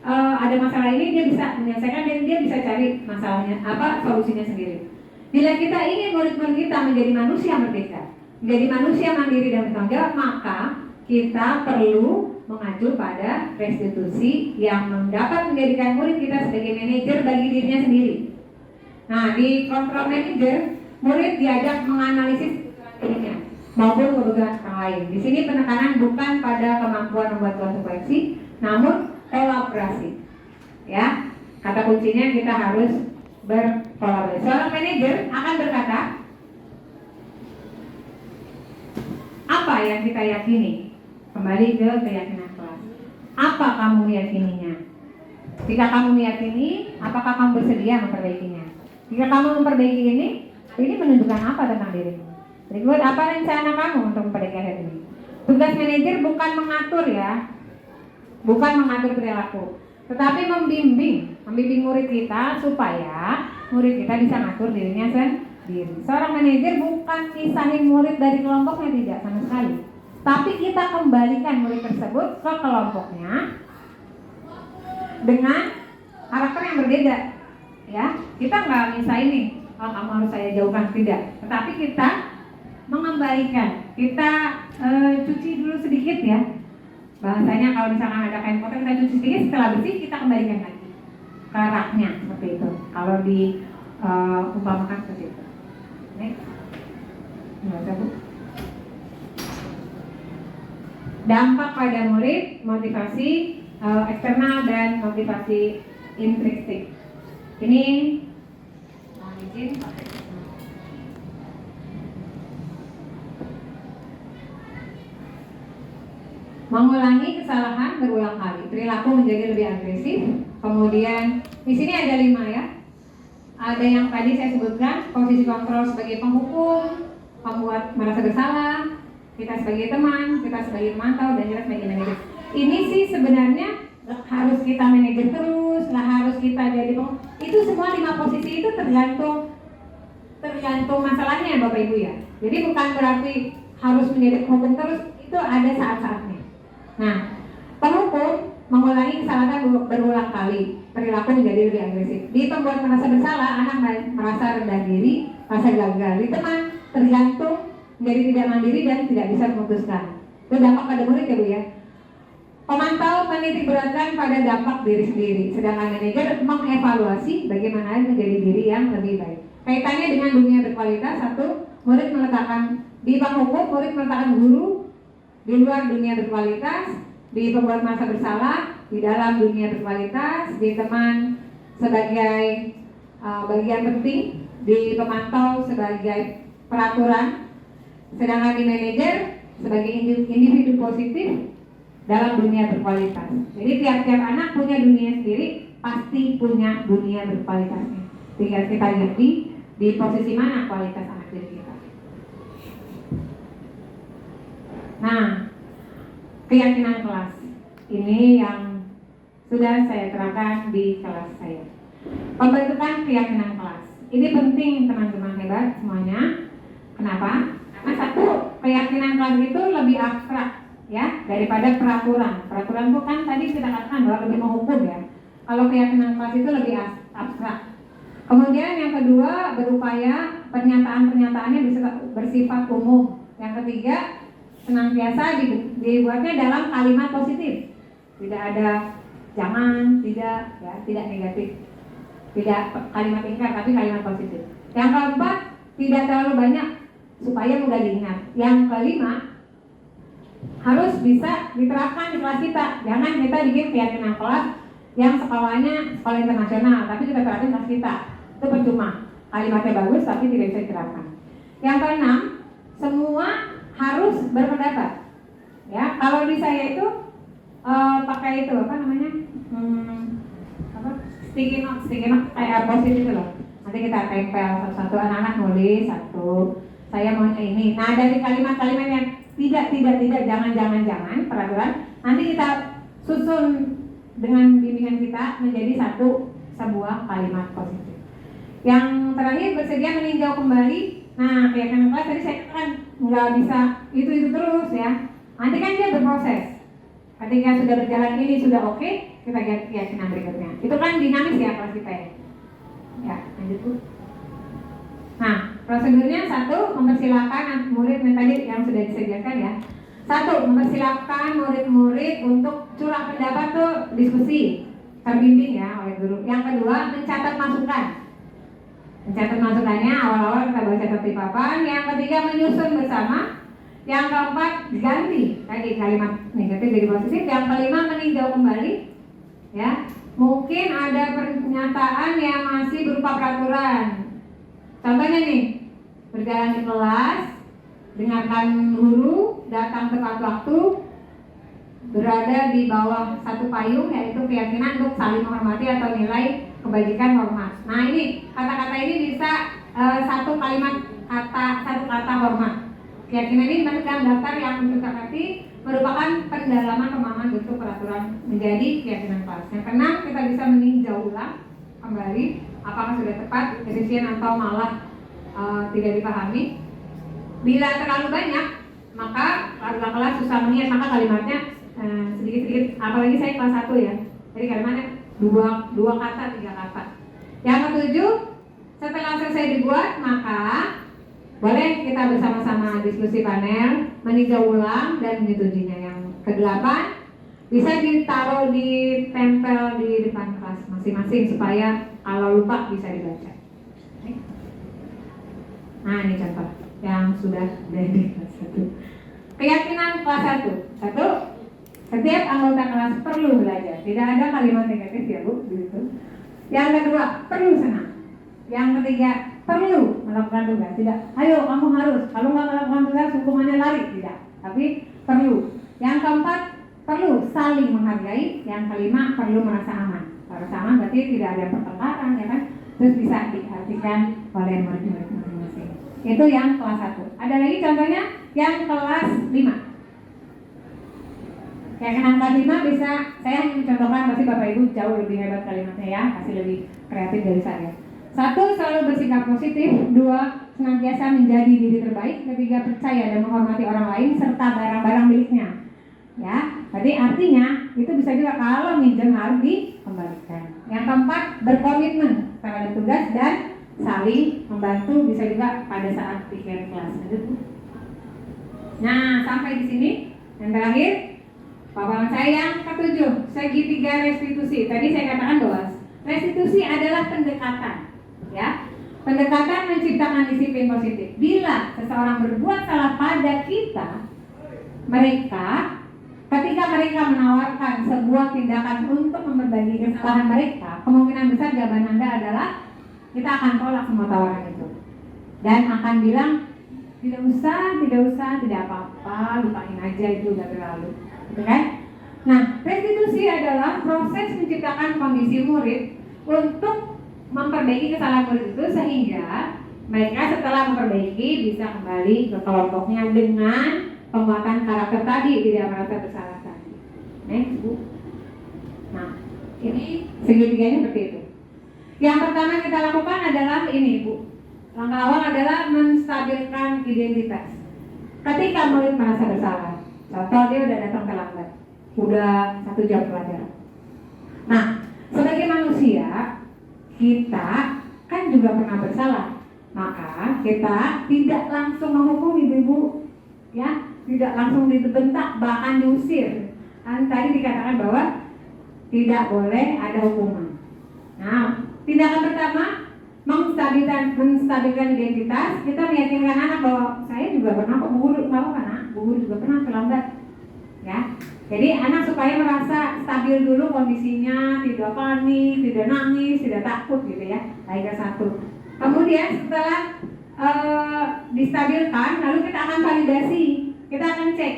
ada masalah ini, dia bisa menyelesaikan dan dia bisa cari masalahnya solusinya sendiri. Bila kita ingin murid-murid kita menjadi manusia merdeka, menjadi manusia mandiri dan bertanggung jawab, maka kita perlu mengacu pada restitusi yang dapat menjadikan murid kita sebagai manajer bagi dirinya sendiri. Nah, di kontrol manajer, murid diajak menganalisis dirinya maupun kebutuhan orang lain. Di sini penekanan bukan pada kemampuan membuat konsekuensi, namun kolaborasi. Ya, kata kuncinya kita harus berkolaborasi. Seorang manajer akan berkata, apa yang kita yakini? Kembali ke keyakinan kelas. Apa kamu meyakininya? Jika kamu meyakini, apakah kamu bersedia memperbaikinya? Jika kamu memperbaiki ini menunjukkan apa tentang dirimu? Berikut apa rencana kamu untuk memperbaiki hal ini? Tugas manajer bukan mengatur ya, bukan mengatur perilaku, tetapi membimbing murid kita supaya murid kita bisa ngatur dirinya sendiri. Seorang manajer bukan pisahin murid dari kelompoknya, tidak sama sekali. Tapi kita kembalikan murid tersebut ke kelompoknya dengan karakter yang berbeda. Ya, kita nggak misahin nih, oh kamu harus saya jauhkan, tidak. Tetapi kita mengembalikan, kita cuci dulu sedikit ya. Bahasanya kalau misalkan ada kain kotor kita cuci sedikit, setelah bersih kita kembalikan lagi ke raknya seperti itu. Kalau di umpamakan seperti itu. Next. Nggak usah bu. Dampak pada murid, motivasi eksternal dan motivasi intrinsik. Ini mohon izin. Mengulangi kesalahan berulang kali, perilaku menjadi lebih agresif. Kemudian di sini ada 5 ya. ada yang tadi saya sebutkan, posisi kontrol sebagai penghukum, membuat merasa bersalah, kita sebagai teman, kita sebagai pemantau, dan kita sebagai manajer. Ini sih sebenarnya harus kita manajer terus, lah harus kita jadi itu semua 5 posisi itu tergantung masalahnya Bapak Ibu ya. Jadi bukan berarti harus menjadi penghukum terus, itu ada saat-saatnya. Nah, penghukum mengulangi kesalahan berulang kali, perilaku menjadi lebih agresif. Di pembuat merasa bersalah, anak merasa rendah diri, merasa gagal. Di teman tergantung, menjadi tidak mandiri dan tidak bisa memutuskan. Itu dampak pada murid ya Bu ya. Pemantau menitik beratkan pada dampak diri sendiri, sedangkan manajer mengevaluasi bagaimana menjadi diri yang lebih baik. Kaitannya dengan dunia berkualitas, 1, murid meletakkan di penghukum, murid meletakkan guru di luar dunia berkualitas, di pembuat merasa bersalah di dalam dunia berkualitas, di teman sebagai bagian penting, di pemantau sebagai peraturan, sedangkan di manajer sebagai individu positif dalam dunia berkualitas. Jadi tiap-tiap anak punya dunia sendiri, pasti punya dunia berkualitasnya. Tinggal kita lihat di posisi mana kualitas anak diri kita. Nah, keyakinan kelas ini yang sudah saya terapkan di kelas saya. Pembentukan keyakinan kelas ini penting teman-teman hebat semuanya. Kenapa? Karena 1, keyakinan kelas itu lebih abstrak ya daripada peraturan. Peraturan itu kan tadi kita katakan bahwa lebih menghukum ya. Kalau keyakinan kelas itu lebih abstrak. Kemudian yang kedua, berupaya pernyataan-pernyataannya bersifat umum. Yang ketiga, senantiasa dibuatnya dalam kalimat positif. Tidak ada jangan, tidak ya, tidak negatif. Tidak kalimat ingkar tapi kalimat positif. Yang keempat, tidak terlalu banyak supaya mudah diingat. Yang kelima, harus bisa diterapkan di kelas kita. Jangan kita bikin keyakinan kelas yang sekolahnya sekolah internasional, tapi kita terapin kelas kita. Itu percuma. Kalimatnya bagus tapi tidak bisa diterapkan. Yang keenam, semua harus berpendapat. Ya, kalau di saya itu pakai itu apa namanya? Sticky note kayak post-it itu loh. Nanti kita tempel satu-satu, anak-anak nulis satu. Saya maunya ini. Nah, dari kalimat-kalimat yang tidak, jangan peraturan, nanti kita susun dengan bimbingan kita menjadi sebuah kalimat positif. Yang terakhir, bersedia meninjau kembali. Nah, keyakinan kelas tadi saya katakan nggak bisa itu terus ya. Nanti kan dia berproses. Ketika sudah berjalan ini sudah oke, kita lihat keyakinan berikutnya. Itu kan dinamis ya kelas kita ya. Ya, lanjut Bu. Nah, prosedurnya 1, mempersilahkan murid tadi yang sudah disediakan ya. 1, mempersilahkan murid-murid untuk curah pendapat tuh diskusi terbimbing ya oleh guru. Yang kedua, mencatat masukan. Mencatat masukannya awal-awal kita baca tertib papan. Yang ketiga, menyusun bersama. Yang keempat, diganti tadi kalimat negatif jadi positif. Yang kelima, meninjau kembali. Ya, mungkin ada pernyataan yang masih berupa peraturan. Contohnya nih, berjalan di kelas, dengarkan guru, datang tepat waktu, berada di bawah satu payung, yaitu keyakinan untuk saling menghormati atau nilai kebajikan hormat. Nah ini, kata-kata ini bisa satu kata hormat. Keyakinan ini dimasukkan dalam daftar yang disepakati merupakan pendalaman pemahaman bentuk peraturan menjadi keyakinan kelas. Yang keenam, kita bisa meninjau ulang kembali apakah sudah tepat, efisien atau malah tidak dipahami. Bila terlalu banyak, maka warga kelas susah mengingat, maka kalimatnya sedikit-sedikit. Apalagi saya kelas 1 ya, jadi kalimatnya dua kata, 3 kata. Yang ketujuh, setelah selesai dibuat, maka boleh kita bersama-sama diskusi panel, meninjau ulang dan menyetujuinya. Yang kedelapan, bisa ditempel di depan kelas masing-masing supaya kalau lupa bisa dibaca. Nah ini contoh yang sudah dari kelas 1. Keyakinan kelas 1. 1. Setiap anggota kelas perlu belajar. Tidak ada kalimat negatif ya Bu gitu. Yang kedua, perlu senang. Yang ketiga, perlu melakukan tugas. Tidak, ayo kamu harus. Kalau nggak melakukan tugas, hukumannya lari. Tidak, tapi perlu. Yang keempat, perlu saling menghargai. Yang kelima, perlu merasa aman. Merasa aman berarti tidak ada pertengkaran ya kan. terus bisa diartikan oleh murid-murid masing-masing. Itu yang kelas 1. Ada lagi contohnya yang kelas 5. Yang angka 5 bisa, saya hanya mencontohkan, pasti Bapak Ibu jauh lebih hebat kalimatnya ya, pasti lebih kreatif dari saya. 1. Selalu bersikap positif. 2. Senantiasa menjadi diri terbaik. 3. Percaya dan menghormati orang lain serta barang-barang miliknya. Ya, berarti artinya itu bisa juga kalau minjem harus dikembalikan. Yang 4. Berkomitmen terhadap tugas dan saling membantu, bisa juga pada saat pikir kelas. Nah, sampai di sini. Yang terakhir, paparan saya yang ke-7, segitiga restitusi. Tadi saya katakan bahwa restitusi adalah pendekatan, ya. Pendekatan menciptakan disiplin positif. Bila seseorang berbuat salah pada kita, ketika mereka menawarkan sebuah tindakan untuk memperbaiki kesalahan mereka, kemungkinan besar jawaban Anda adalah kita akan tolak semua tawaran itu dan akan bilang tidak usah, tidak apa-apa, lupain aja, itu udah berlalu. Kan? Nah, restitusi adalah proses menciptakan kondisi murid untuk memperbaiki kesalahan murid itu sehingga mereka setelah memperbaiki bisa kembali ke kelompoknya dengan penguatan karakter tadi, tidak merasa bersalah tadi. Next, Bu. Nah, ini segitiganya seperti itu. Yang pertama yang kita lakukan adalah ini, Bu. Langkah awal adalah menstabilkan identitas. Ketika murid merasa bersalah, contoh dia udah datang terlambat, udah 1 jam pelajaran. Nah, sebagai manusia kita kan juga pernah bersalah, maka kita tidak langsung menghukum ibu-ibu, ya, tidak langsung dibentak bahkan diusir. Kan tadi dikatakan bahwa tidak boleh ada hukuman. Nah, tindakan pertama menstabilkan identitas. Kita meyakinkan anak bahwa saya juga pernah kok guru, nggak apa-apa nak, guru juga pernah terlambat, ya. Jadi anak supaya merasa stabil dulu kondisinya, tidak panik, tidak nangis, tidak takut gitu ya. Baik, 1. Kemudian setelah distabilkan, lalu kita akan validasi, kita akan cek.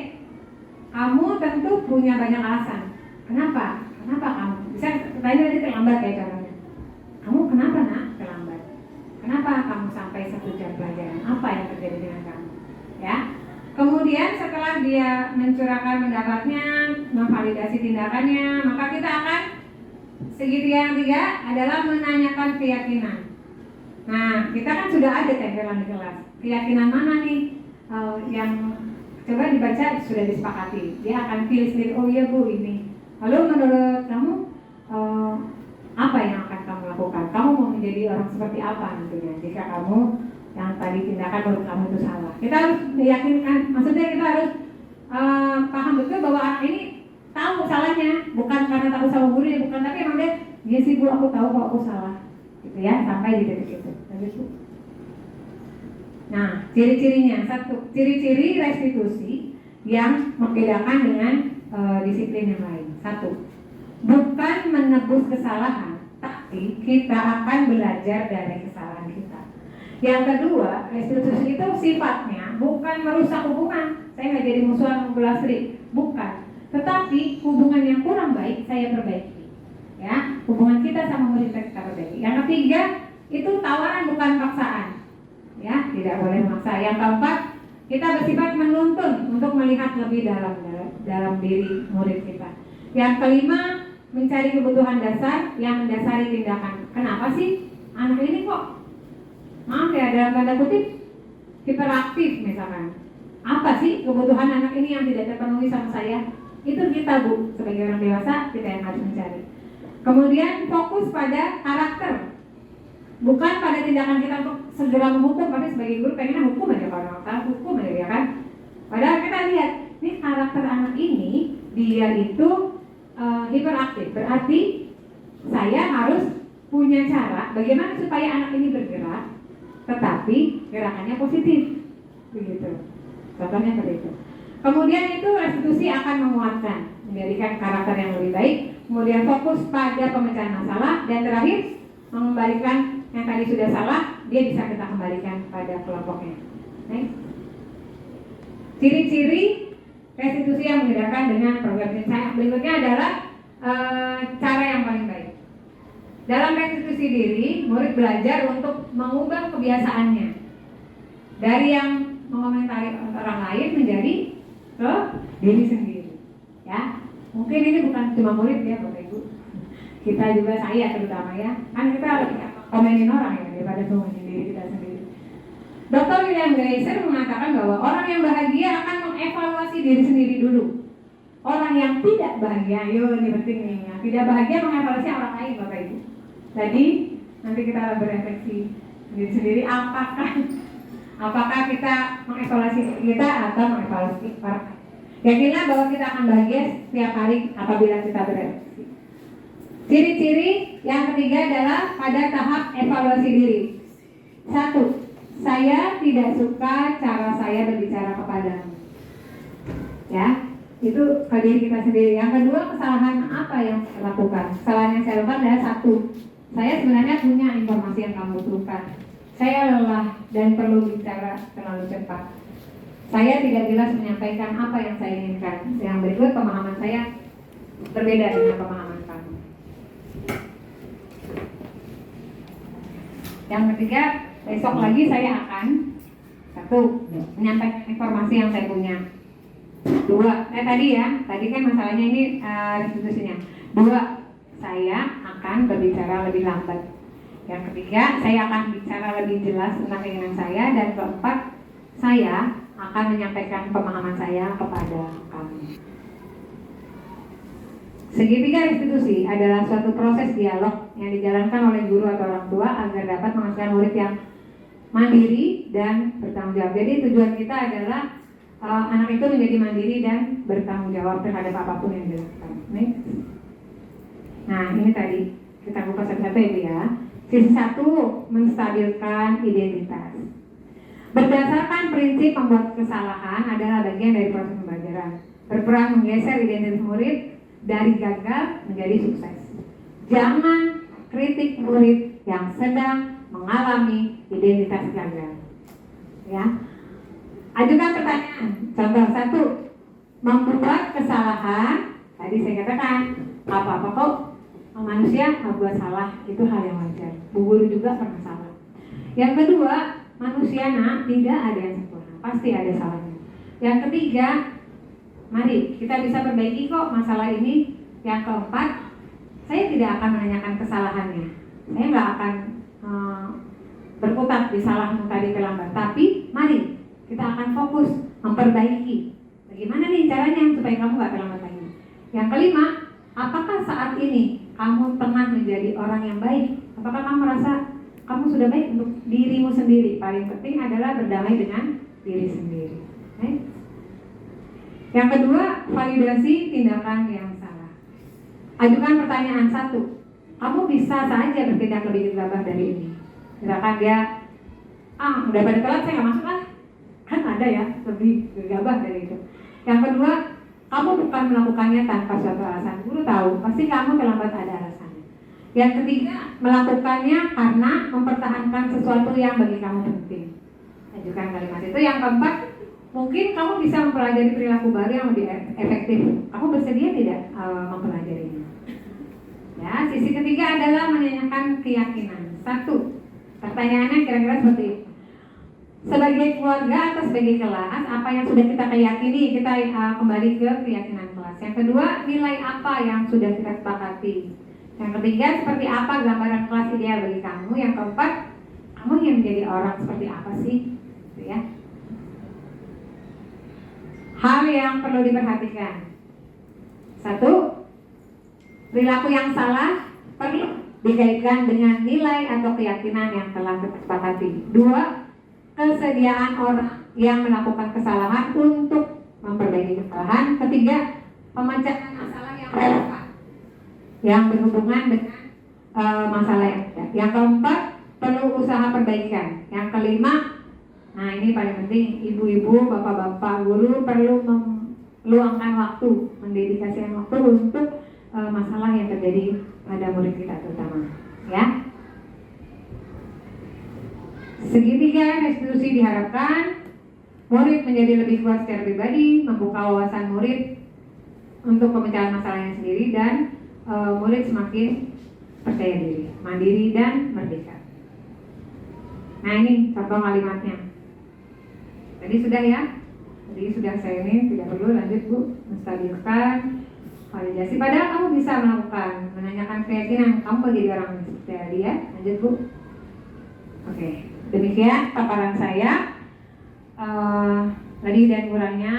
Kamu tentu punya banyak alasan. Kenapa kamu? Bisa tanya tadi terlambat ya contohnya. Kamu kenapa nak terlambat? Kenapa kamu sampai 1 jam pelajaran? Apa yang terjadi dengan kamu? Ya. Kemudian setelah dia mencurahkan pendapatnya, memvalidasi tindakannya, maka kita akan segitiga yang 3 adalah menanyakan keyakinan. Nah, kita kan sudah ada tempelan di kelas. Keyakinan mana nih yang coba dibaca sudah disepakati. Dia akan pilih sendiri, oh iya Bu ini. Lalu menurut kamu apa yang akan kamu lakukan? Kamu mau menjadi orang seperti apa nantinya jika kamu yang tadi tindakan menurut kamu itu salah? Kita harus meyakinkan, maksudnya kita harus paham betul bahwa anak ini tahu salahnya, bukan karena tahu sama gurunya, bukan, tapi emang dia sih Bu, aku tahu kok aku salah, gitu ya, sampai di titik itu. Lanjut Bu. Nah, ciri-cirinya 1, ciri-ciri restitusi yang membedakan dengan disiplin yang lain. 1, bukan menebus kesalahan, tapi kita akan belajar dari kesalahan kita. Yang kedua, restitusi itu sifatnya bukan merusak hubungan. Saya nggak jadi musuhan sama Bu Lasri, bukan. Tetapi hubungan yang kurang baik saya perbaiki. Ya, hubungan kita sama murid kita perbaiki. Yang ketiga, itu tawaran bukan paksaan. Ya, tidak boleh memaksa. Yang keempat, kita bersifat menuntun untuk melihat lebih dalam diri murid kita. Yang kelima, mencari kebutuhan dasar yang mendasari tindakan. Kenapa sih anak ini kok, maaf ya dalam tanda kutip, hiperaktif misalkan? Apa sih kebutuhan anak ini yang tidak terpenuhi sama saya? Itu kita Bu, sebagai orang dewasa kita yang harus mencari. Kemudian fokus pada karakter, bukan pada tindakan kita untuk segera menghukum. Karena sebagai guru pengennya hukum aja, kalau orang salah hukum aja ya kan. Padahal kita lihat, nih karakter anak ini, dia itu hiperaktif. Berarti saya harus punya cara bagaimana supaya anak ini bergerak, tetapi gerakannya positif, begitu. Contohnya seperti itu. Kemudian itu restitusi akan menguatkan, menjadikan karakter yang lebih baik. Kemudian fokus pada pemecahan masalah, dan terakhir mengembalikan yang tadi sudah salah, dia bisa kita kembalikan pada kelompoknya. Next. Ciri-ciri restitusi yang membedakan dengan program saya berikutnya adalah cara yang paling baik. Dalam restitusi diri, murid belajar untuk mengubah kebiasaannya dari yang mengomentari orang lain menjadi ke diri sendiri. Ya, mungkin ini bukan cuma murid ya Bapak Ibu. Kita juga, saya terutama ya, kan kita lebih komenin orang ya daripada ngomongin diri kita sendiri. Dr. William Gleiser mengatakan bahwa orang yang bahagia akan mengevaluasi diri sendiri dulu. Orang yang tidak bahagia, ini penting nih ya, tidak bahagia mengevaluasi orang lain Bapak Ibu. Jadi nanti kita berefleksi diri sendiri, apakah kita mengevaluasi kita atau mengevaluasi orang lain. Yakinlah bahwa kita akan bahagia setiap hari apabila kita berefleksi. Ciri-ciri yang ketiga adalah pada tahap evaluasi diri. 1. Saya tidak suka cara saya berbicara kepadamu. Ya, itu ke diri kita sendiri. Yang kedua, kesalahan apa yang saya lakukan? Kesalahan yang saya lakukan adalah 1. Saya sebenarnya punya informasi yang kamu butuhkan. Saya lelah dan perlu bicara terlalu cepat. Saya tidak jelas menyampaikan apa yang saya inginkan. Yang berikut, pemahaman saya berbeda dengan pemahaman kamu. Yang ketiga, besok lagi saya akan 1. Menyampaikan informasi yang saya punya. 2. Tadi kan masalahnya ini restitusinya. 2. Saya akan berbicara lebih lambat. Yang ketiga, saya akan bicara lebih jelas tentang keinginan saya. Dan keempat, saya akan menyampaikan pemahaman saya kepada kamu. Segitiga restitusi adalah suatu proses dialog yang dijalankan oleh guru atau orang tua agar dapat menghasilkan murid yang mandiri dan bertanggung jawab. Jadi tujuan kita adalah anak itu menjadi mandiri dan bertanggung jawab terhadap apapun yang dilakukan. Nah, ini tadi kita buka satu-satu ya Bu ya. Sisi 1, menstabilkan identitas. Berdasarkan prinsip membuat kesalahan adalah bagian dari proses pembelajaran. Berperan menggeser identitas murid dari gagal menjadi sukses. Jangan kritik murid yang sedang mengalami identitas gagal. Ya. Ajukan pertanyaan. Contoh 1, membuat kesalahan. Tadi saya katakan, apa-apa kok manusia membuat salah, itu hal yang wajar. Bu guru juga pernah salah. Yang kedua, manusia tidak ada yang sempurna, pasti ada salahnya. Yang ketiga, mari kita bisa perbaiki kok masalah ini. Yang keempat, saya tidak akan menanyakan kesalahannya. Saya nggak akan berkutat di salahmu tadi terlambat. Tapi mari kita akan fokus memperbaiki. Bagaimana nih caranya supaya kamu nggak terlambat lagi. Yang kelima, apakah saat ini kamu pernah menjadi orang yang baik? Apakah kamu merasa kamu sudah baik untuk dirimu sendiri? Paling penting adalah berdamai dengan diri sendiri. Yang kedua, validasi tindakan yang salah. Ajukan pertanyaan 1. Kamu bisa saja bertindak lebih gegabah dari ini. Misalkan dia, udah pada telat saya nggak masuk lah. Kan ada ya lebih gegabah dari itu. Yang kedua, kamu bukan melakukannya tanpa suatu alasan. Guru tahu, pasti kamu terlambat ada alasannya. Yang ketiga, melakukannya karena mempertahankan sesuatu yang bagi kamu penting. Ajukan kalimat itu. Yang keempat, mungkin kamu bisa mempelajari perilaku baru yang lebih efektif. Kamu bersedia tidak mempelajarinya? Ya, sisi ketiga adalah menanyakan keyakinan. 1. Pertanyaannya kira-kira seperti ini. Sebagai keluarga atau sebagai kelas, apa yang sudah kita keyakini, kita kembali ke keyakinan kelas. Yang kedua, nilai apa yang sudah kita sepakati. Yang ketiga, seperti apa gambaran kelas ideal bagi kamu. Yang keempat, kamu ingin menjadi orang seperti apa sih? Gitu ya. Hal yang perlu diperhatikan. 1. Perilaku yang salah perlu dikaitkan dengan nilai atau keyakinan yang telah kita sepakati. 2. Kesediaan orang yang melakukan kesalahan untuk memperbaiki kesalahan. 3. Pemecahan masalah yang relevan yang berhubungan dengan masalah yang ada. Yang keempat, perlu usaha perbaikan. Yang kelima, nah ini paling penting, ibu-ibu, bapak-bapak, guru perlu meluangkan waktu, mendedikasikan waktu untuk masalah yang terjadi pada murid kita terutama. Ya. Segitiga restitusi diharapkan murid menjadi lebih kuat secara pribadi, membuka wawasan murid untuk pemecahan masalahnya sendiri, dan murid semakin percaya diri, mandiri, dan merdeka. Nah ini contoh kalimatnya. Tadi sudah ya? Tadi sudah saya ini, tidak perlu lanjut Bu, menstabilkan validasi. Padahal kamu bisa melakukan, menanyakan keyakinan kamu bagi orang seperti dia. Lanjut Bu. Oke, demikian paparan saya. Tadi dan kurangnya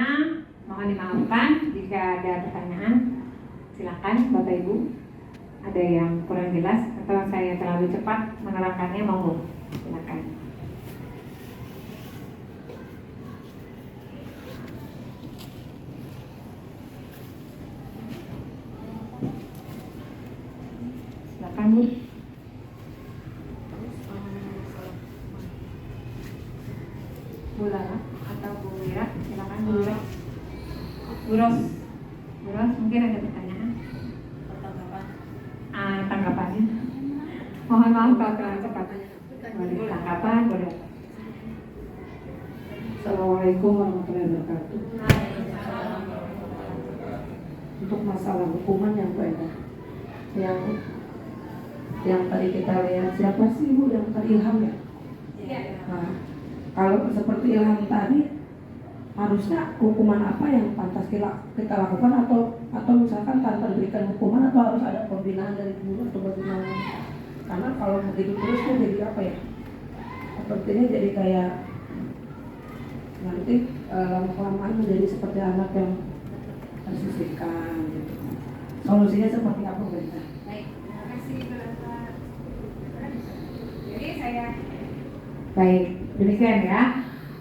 mohon dimaafkan. Jika ada pertanyaan, silakan Bapak Ibu. Ada yang kurang jelas atau saya terlalu cepat menerangkannya, monggo silakan. Silakan Bu. Bu Lala atau Bu Wira, silakan Bu Wira. Bu Ros, mungkin ada pertanyaan? Tanggapannya. Mohon maaf kalau terlalu cepat. Boleh tanggapan, boleh. Assalamualaikum warahmatullahi wabarakatuh. Untuk masalah hukuman yang beredar, yang tadi kita lihat, siapa sih Bu yang terilham ya? Nah, kalau seperti Ilham tadi, harusnya hukuman apa yang pantas kita lakukan, atau misalkan tanpa diberikan hukuman, atau harus ada pembinaan dari guru atau bagaimana? Karena kalau begitu terus tuh jadi apa ya? Sepertinya jadi kayak nanti lama-kelamaan menjadi seperti anak yang tersisihkan gitu. Solusinya seperti apa Berita? Baik, terima kasih Bapak. Jadi saya baik, demikian ya.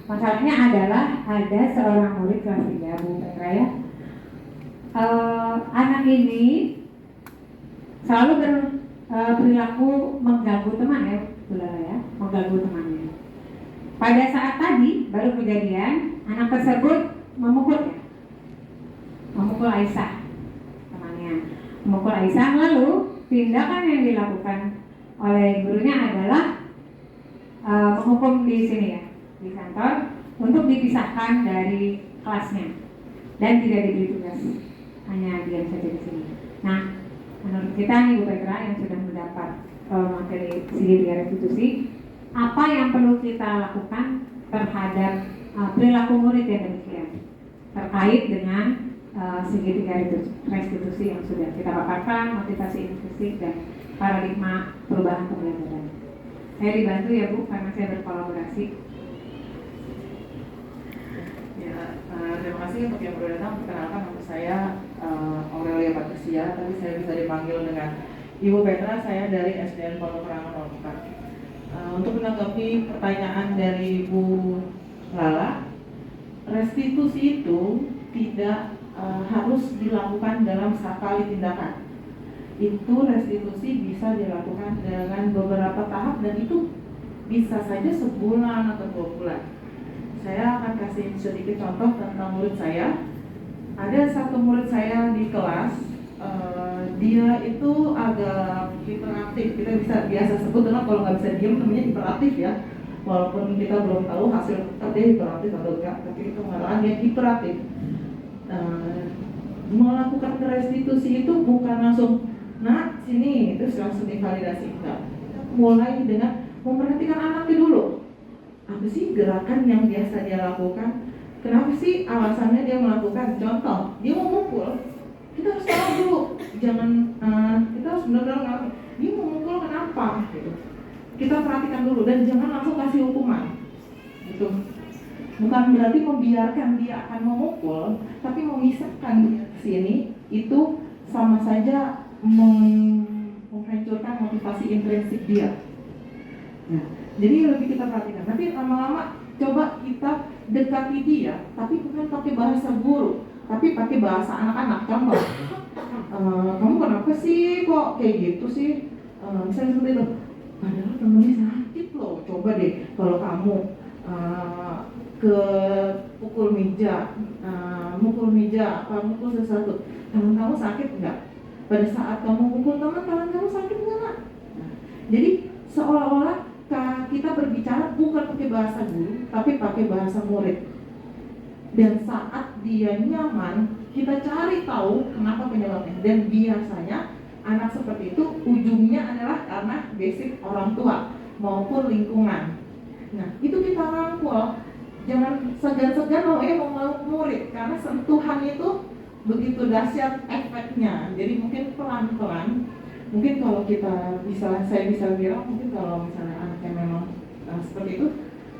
Masalahnya adalah ada seorang murid kelas 3 Bu Petra ya. Anak ini selalu berperilaku mengganggu teman ya, Bu Lala ya, mengganggu temannya. Pada saat tadi baru kejadian, anak tersebut memukul Aisyah, temannya, memukul Aisyah. Lalu tindakan yang dilakukan oleh gurunya adalah menghukum di sini ya, di kantor, untuk dipisahkan dari kelasnya dan tidak diberi tugas, hanya diam saja di sini. Nah, menurut kita nih Bu Petra yang sudah mendapat materi CD restitusi, apa yang perlu kita lakukan terhadap perilaku murid yang demikian terkait dengan segitiga restitusi yang sudah kita paparkan, motivasi inklusif dan paradigma perubahan pembelajaran. Saya dibantu ya Bu, karena saya berkolaborasi. Ya, terima kasih untuk yang baru datang. Perkenalkan nama saya Aurelia Patricia, tapi saya bisa dipanggil dengan Ibu Petra. Saya dari SDN Pondok Rangon 04. Untuk menanggapi pertanyaan dari Ibu Lala, restitusi itu tidak harus dilakukan dalam sekali tindakan. Itu restitusi bisa dilakukan dengan beberapa tahap, dan itu bisa saja sebulan atau 2 bulan. Saya akan kasih sedikit contoh tentang murid saya. Ada satu murid saya di kelas, dia itu agak hiperaktif. Kita biasa sebut dengan, kalau nggak bisa diam namanya hiperaktif ya. Walaupun kita belum tahu hasil dia hiperaktif atau enggak, tapi itu mengatakan dia hiperaktif. Melakukan restitusi itu bukan langsung, nah sini terus langsung divalidasi, enggak. Mulai dengan memperhatikan anaknya dulu. Apa sih gerakan yang biasa dia lakukan? Kenapa sih alasannya dia melakukan? Contoh, dia mau mukul, kita harus tahu dulu. Jangan kita harus benar-benar ngerti dia mau mukul kenapa gitu. Kita perhatikan dulu dan jangan langsung kasih hukuman. Gitu. Bukan berarti membiarkan dia akan memukul, tapi memisahkan dia ke sini itu sama saja menghancurkan motivasi intrinsik dia. Nah, jadi lebih kita perhatikan. Nanti lama-lama coba kita dekati dia, tapi bukan pakai bahasa guru, tapi pakai bahasa anak-anak. Contoh, kamu kenapa sih kok kayak gitu sih? Misalnya seperti itu. Padahal temennya sakit loh. Coba deh kalau kamu ke mukul meja, mukul sesuatu, tangan kamu sakit enggak? Pada saat kamu mukul teman, tangan kamu sakit enggak? Nah, jadi seolah-olah kita berbicara bukan pakai bahasa guru, tapi pakai bahasa murid. Dan saat dia nyaman, kita cari tahu kenapa penyebabnya. Dan biasanya anak seperti itu ujungnya adalah karena basic orang tua maupun lingkungan. Nah, itu kita rangkul. Jangan segan-segan mau meluk murid karena sentuhan itu begitu dahsyat efeknya. Jadi mungkin pelan-pelan. Mungkin kalau kita saya bisa bilang mungkin kalau misalnya anaknya memang seperti itu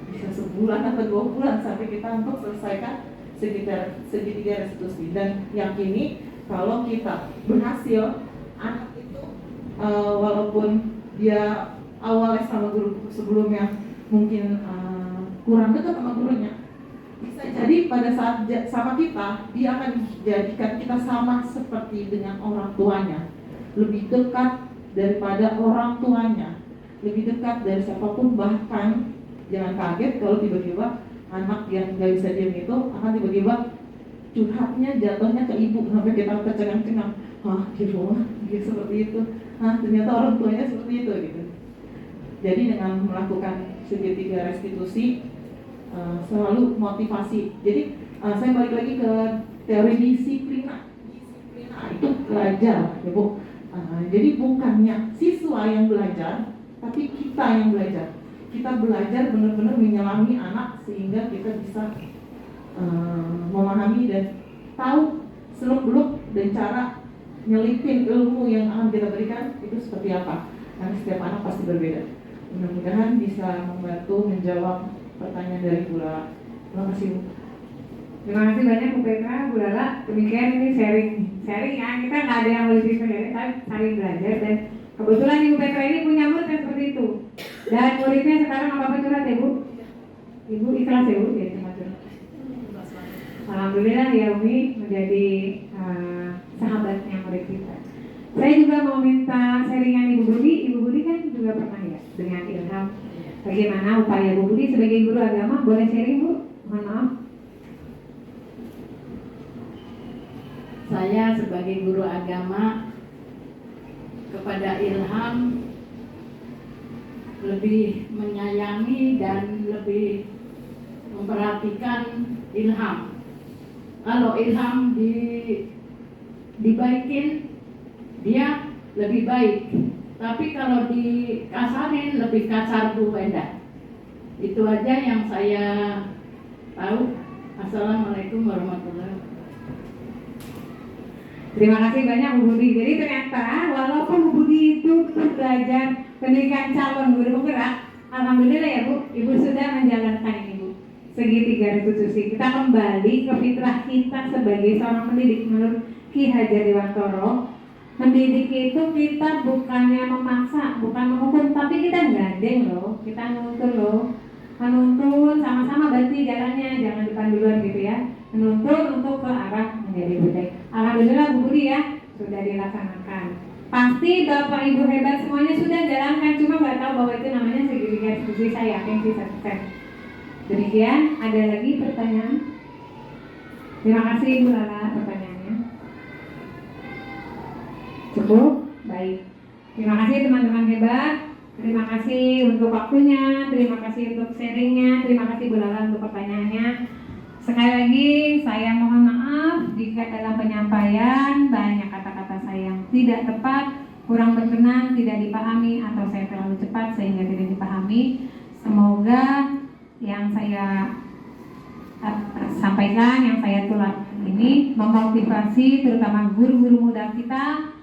bisa sebulan atau 2 bulan sampai kita untuk selesaikan segitiga restitusi. Dan yakini kalau kita berhasil, anak itu walaupun dia awalnya sama guru sebelumnya mungkin kurang dekat sama gurunya, bisa jadi pada saat sama kita, dia akan jadikan kita sama seperti dengan orang tuanya, lebih dekat daripada orang tuanya, lebih dekat dari siapapun. Bahkan jangan kaget kalau tiba-tiba anak yang nggak bisa diam itu akan tiba-tiba curhatnya jatuhnya ke ibu sampai kita kecengang-cengang, di rumah dia seperti itu, ternyata orang tuanya seperti itu gitu. Jadi dengan melakukan segitiga restitusi selalu motivasi. Jadi saya balik lagi ke teori disiplina itu belajar ya Bu. Jadi bukannya siswa yang belajar, tapi kita yang belajar. Kita belajar benar-benar menyelami anak sehingga kita bisa memahami dan tahu seluk-beluk dan cara nyelipin ilmu yang akan kita berikan itu seperti apa. Karena setiap anak pasti berbeda. Mudah-mudahan bisa membantu menjawab pertanyaan dari Bu Lala. Terima kasih Bu. Terima kasih banyak Bu Petra, Bu Lala. Demikian ini sharing ya. Kita nggak ada yang lebih sharing, tapi saling belajar. Dan kebetulan Ibu Petra ini punya murid yang seperti itu. Dan muridnya sekarang apa curhat ya Bu? Ibu ikhlas ya Bu? Ya, cuma curhat. Alhamdulillah ya Umi menjadi sahabatnya murid kita. Saya juga mau minta sharingan Ibu Budi. Ibu Budi kan juga pernah ya dengan Ilham. Bagaimana upaya Bu Budi sebagai guru agama? Boleh sharing Bu? Mohon maaf. Saya sebagai guru agama kepada Ilham lebih menyayangi dan lebih memperhatikan Ilham. Kalau Ilham dibaikin, dia lebih baik. Tapi kalau dikasarin, lebih kasar Bu Wenda. Itu aja yang saya tahu. Assalamualaikum warahmatullahi wabarakatuh. Terima kasih banyak Bu Budi. Jadi ternyata walaupun Bu Budi itu belajar pendidikan calon guru penggerak, alhamdulillah ya Bu, Ibu sudah menjalankan ini Bu. Segitiga restitusi. Kita kembali ke fitrah kita sebagai seorang pendidik menurut Ki Hajar Dewantoro. Mendidik itu kita bukannya memaksa, bukan menghukum, tapi kita gandeng loh, kita nuntun loh. Menuntun sama-sama berarti jalannya, jangan depan duluan gitu ya. Menuntun untuk ke arah menjadi lebih baik. Alhamdulillah Bu Budi ya, sudah dilaksanakan. Pasti Bapak Ibu hebat semuanya sudah jalankan, cuma nggak tahu bahwa itu namanya segitiga restitusi. Saya yakin sih sukses. Demikian, ada lagi pertanyaan? Terima kasih Bu Lala pertanyaannya. Cukup? Baik. Terima kasih teman-teman hebat. Terima kasih untuk waktunya, terima kasih untuk sharingnya, terima kasih Bu Lala untuk pertanyaannya. Sekali lagi saya mohon maaf jika dalam penyampaian banyak kata-kata saya yang tidak tepat, kurang berkenan, tidak dipahami, atau saya terlalu cepat sehingga tidak dipahami. Semoga yang saya sampaikan, yang saya tulis ini memotivasi terutama guru-guru muda kita.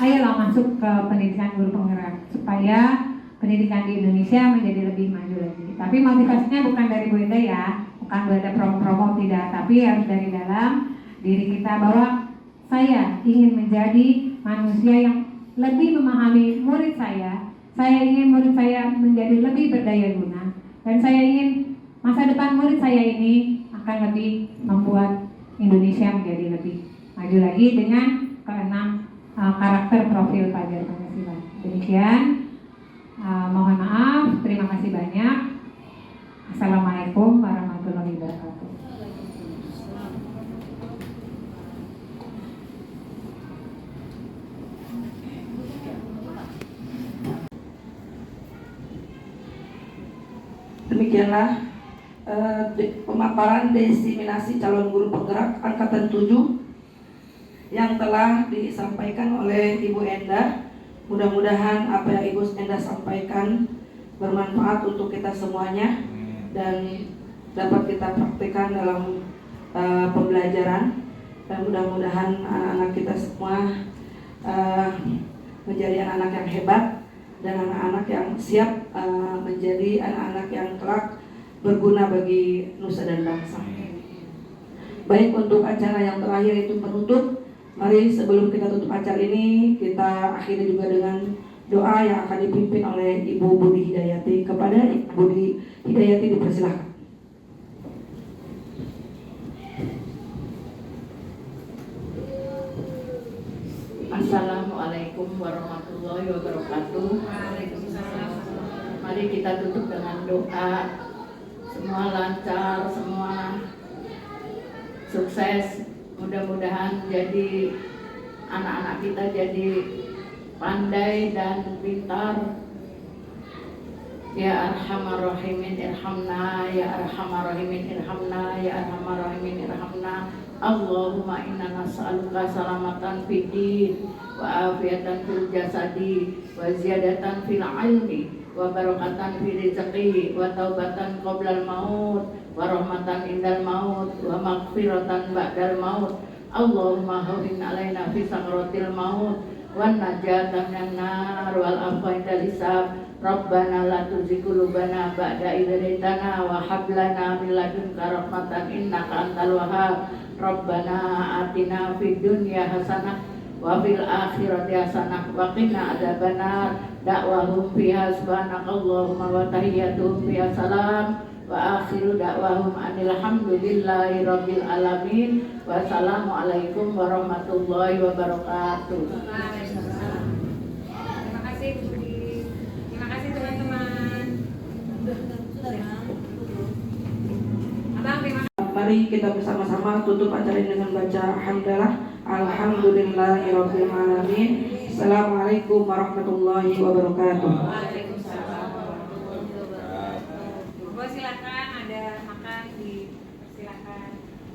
Ayolah masuk ke pendidikan guru penggerak supaya pendidikan di Indonesia menjadi lebih maju lagi. Tapi motivasinya bukan dari Bu Enda ya, bukan ada promo-promo, tidak, tapi harus dari dalam diri kita bahwa saya ingin menjadi manusia yang lebih memahami murid saya ingin murid saya menjadi lebih berdaya guna, dan saya ingin masa depan murid saya ini akan lebih membuat Indonesia menjadi lebih maju lagi dengan keenam karakter profil pelajar Pancasila. Demikian, mohon maaf, terima kasih banyak. Assalamualaikum warahmatullahi wabarakatuh. Demikianlah pemaparan desiminasi calon guru penggerak angkatan 7 yang telah disampaikan oleh Ibu Endah. Mudah-mudahan apa yang Ibu Endah sampaikan bermanfaat untuk kita semuanya dan dapat kita praktikkan dalam pembelajaran, dan mudah-mudahan anak-anak kita semua menjadi anak-anak yang hebat dan anak-anak yang siap menjadi anak-anak yang kelak berguna bagi nusa dan bangsa. Baik, untuk acara yang terakhir itu penutup. Mari sebelum kita tutup acara ini, kita akhiri juga dengan doa yang akan dipimpin oleh Ibu Budi Hidayati. Kepada Ibu Budi Hidayati dipersilahkan. Assalamualaikum warahmatullahi wabarakatuh. Mari kita tutup dengan doa. Semua lancar, semua sukses. Mudah-mudahan jadi anak-anak kita jadi pandai dan pintar. Ya Arhamar Rahimin irhamna, ya Arhamar Rahimin irhamna, ya Arhamar Rahimin irhamna. Allahumma inna nas'aluka salamatan fid din wa afiatan fil jasadi wa ziyadatan fil ilmi wa barakatan fil rizqi wa taubatan qoblal maut wa rahmatan indal maut wa maghfiratan ba'dal maut. Allahumma hawwin alaina fi sakratil maut wan najatan minan nar wal afwa indal hisab. Rabbana la tuzigh qulubana ba'da idh hadaytana wa hab lana min ladunka rahmatan innaka antal wahhab. Rabbana atina fid dunya hasanah wa fil akhirati hasanah wa qina adzabannar. Da'wahum fiha subhanakallahumma wa tahiyyatuhum fiha salam wa akhiru da'wahum anil hamdulillahi rabbil alamin. Wassalamualaikum warahmatullahi wabarakatuh. Terima kasih Budi. Terima kasih teman-teman. Abang, terima kasih. Mari kita bersama-sama tutup acara ini dengan baca hamdalah. Alhamdulillahirabbil alamin. Assalamualaikum warahmatullahi wabarakatuh. Waalaikumsalam warahmatullahi wabarakatuh. Silakan, ada makan, silakan.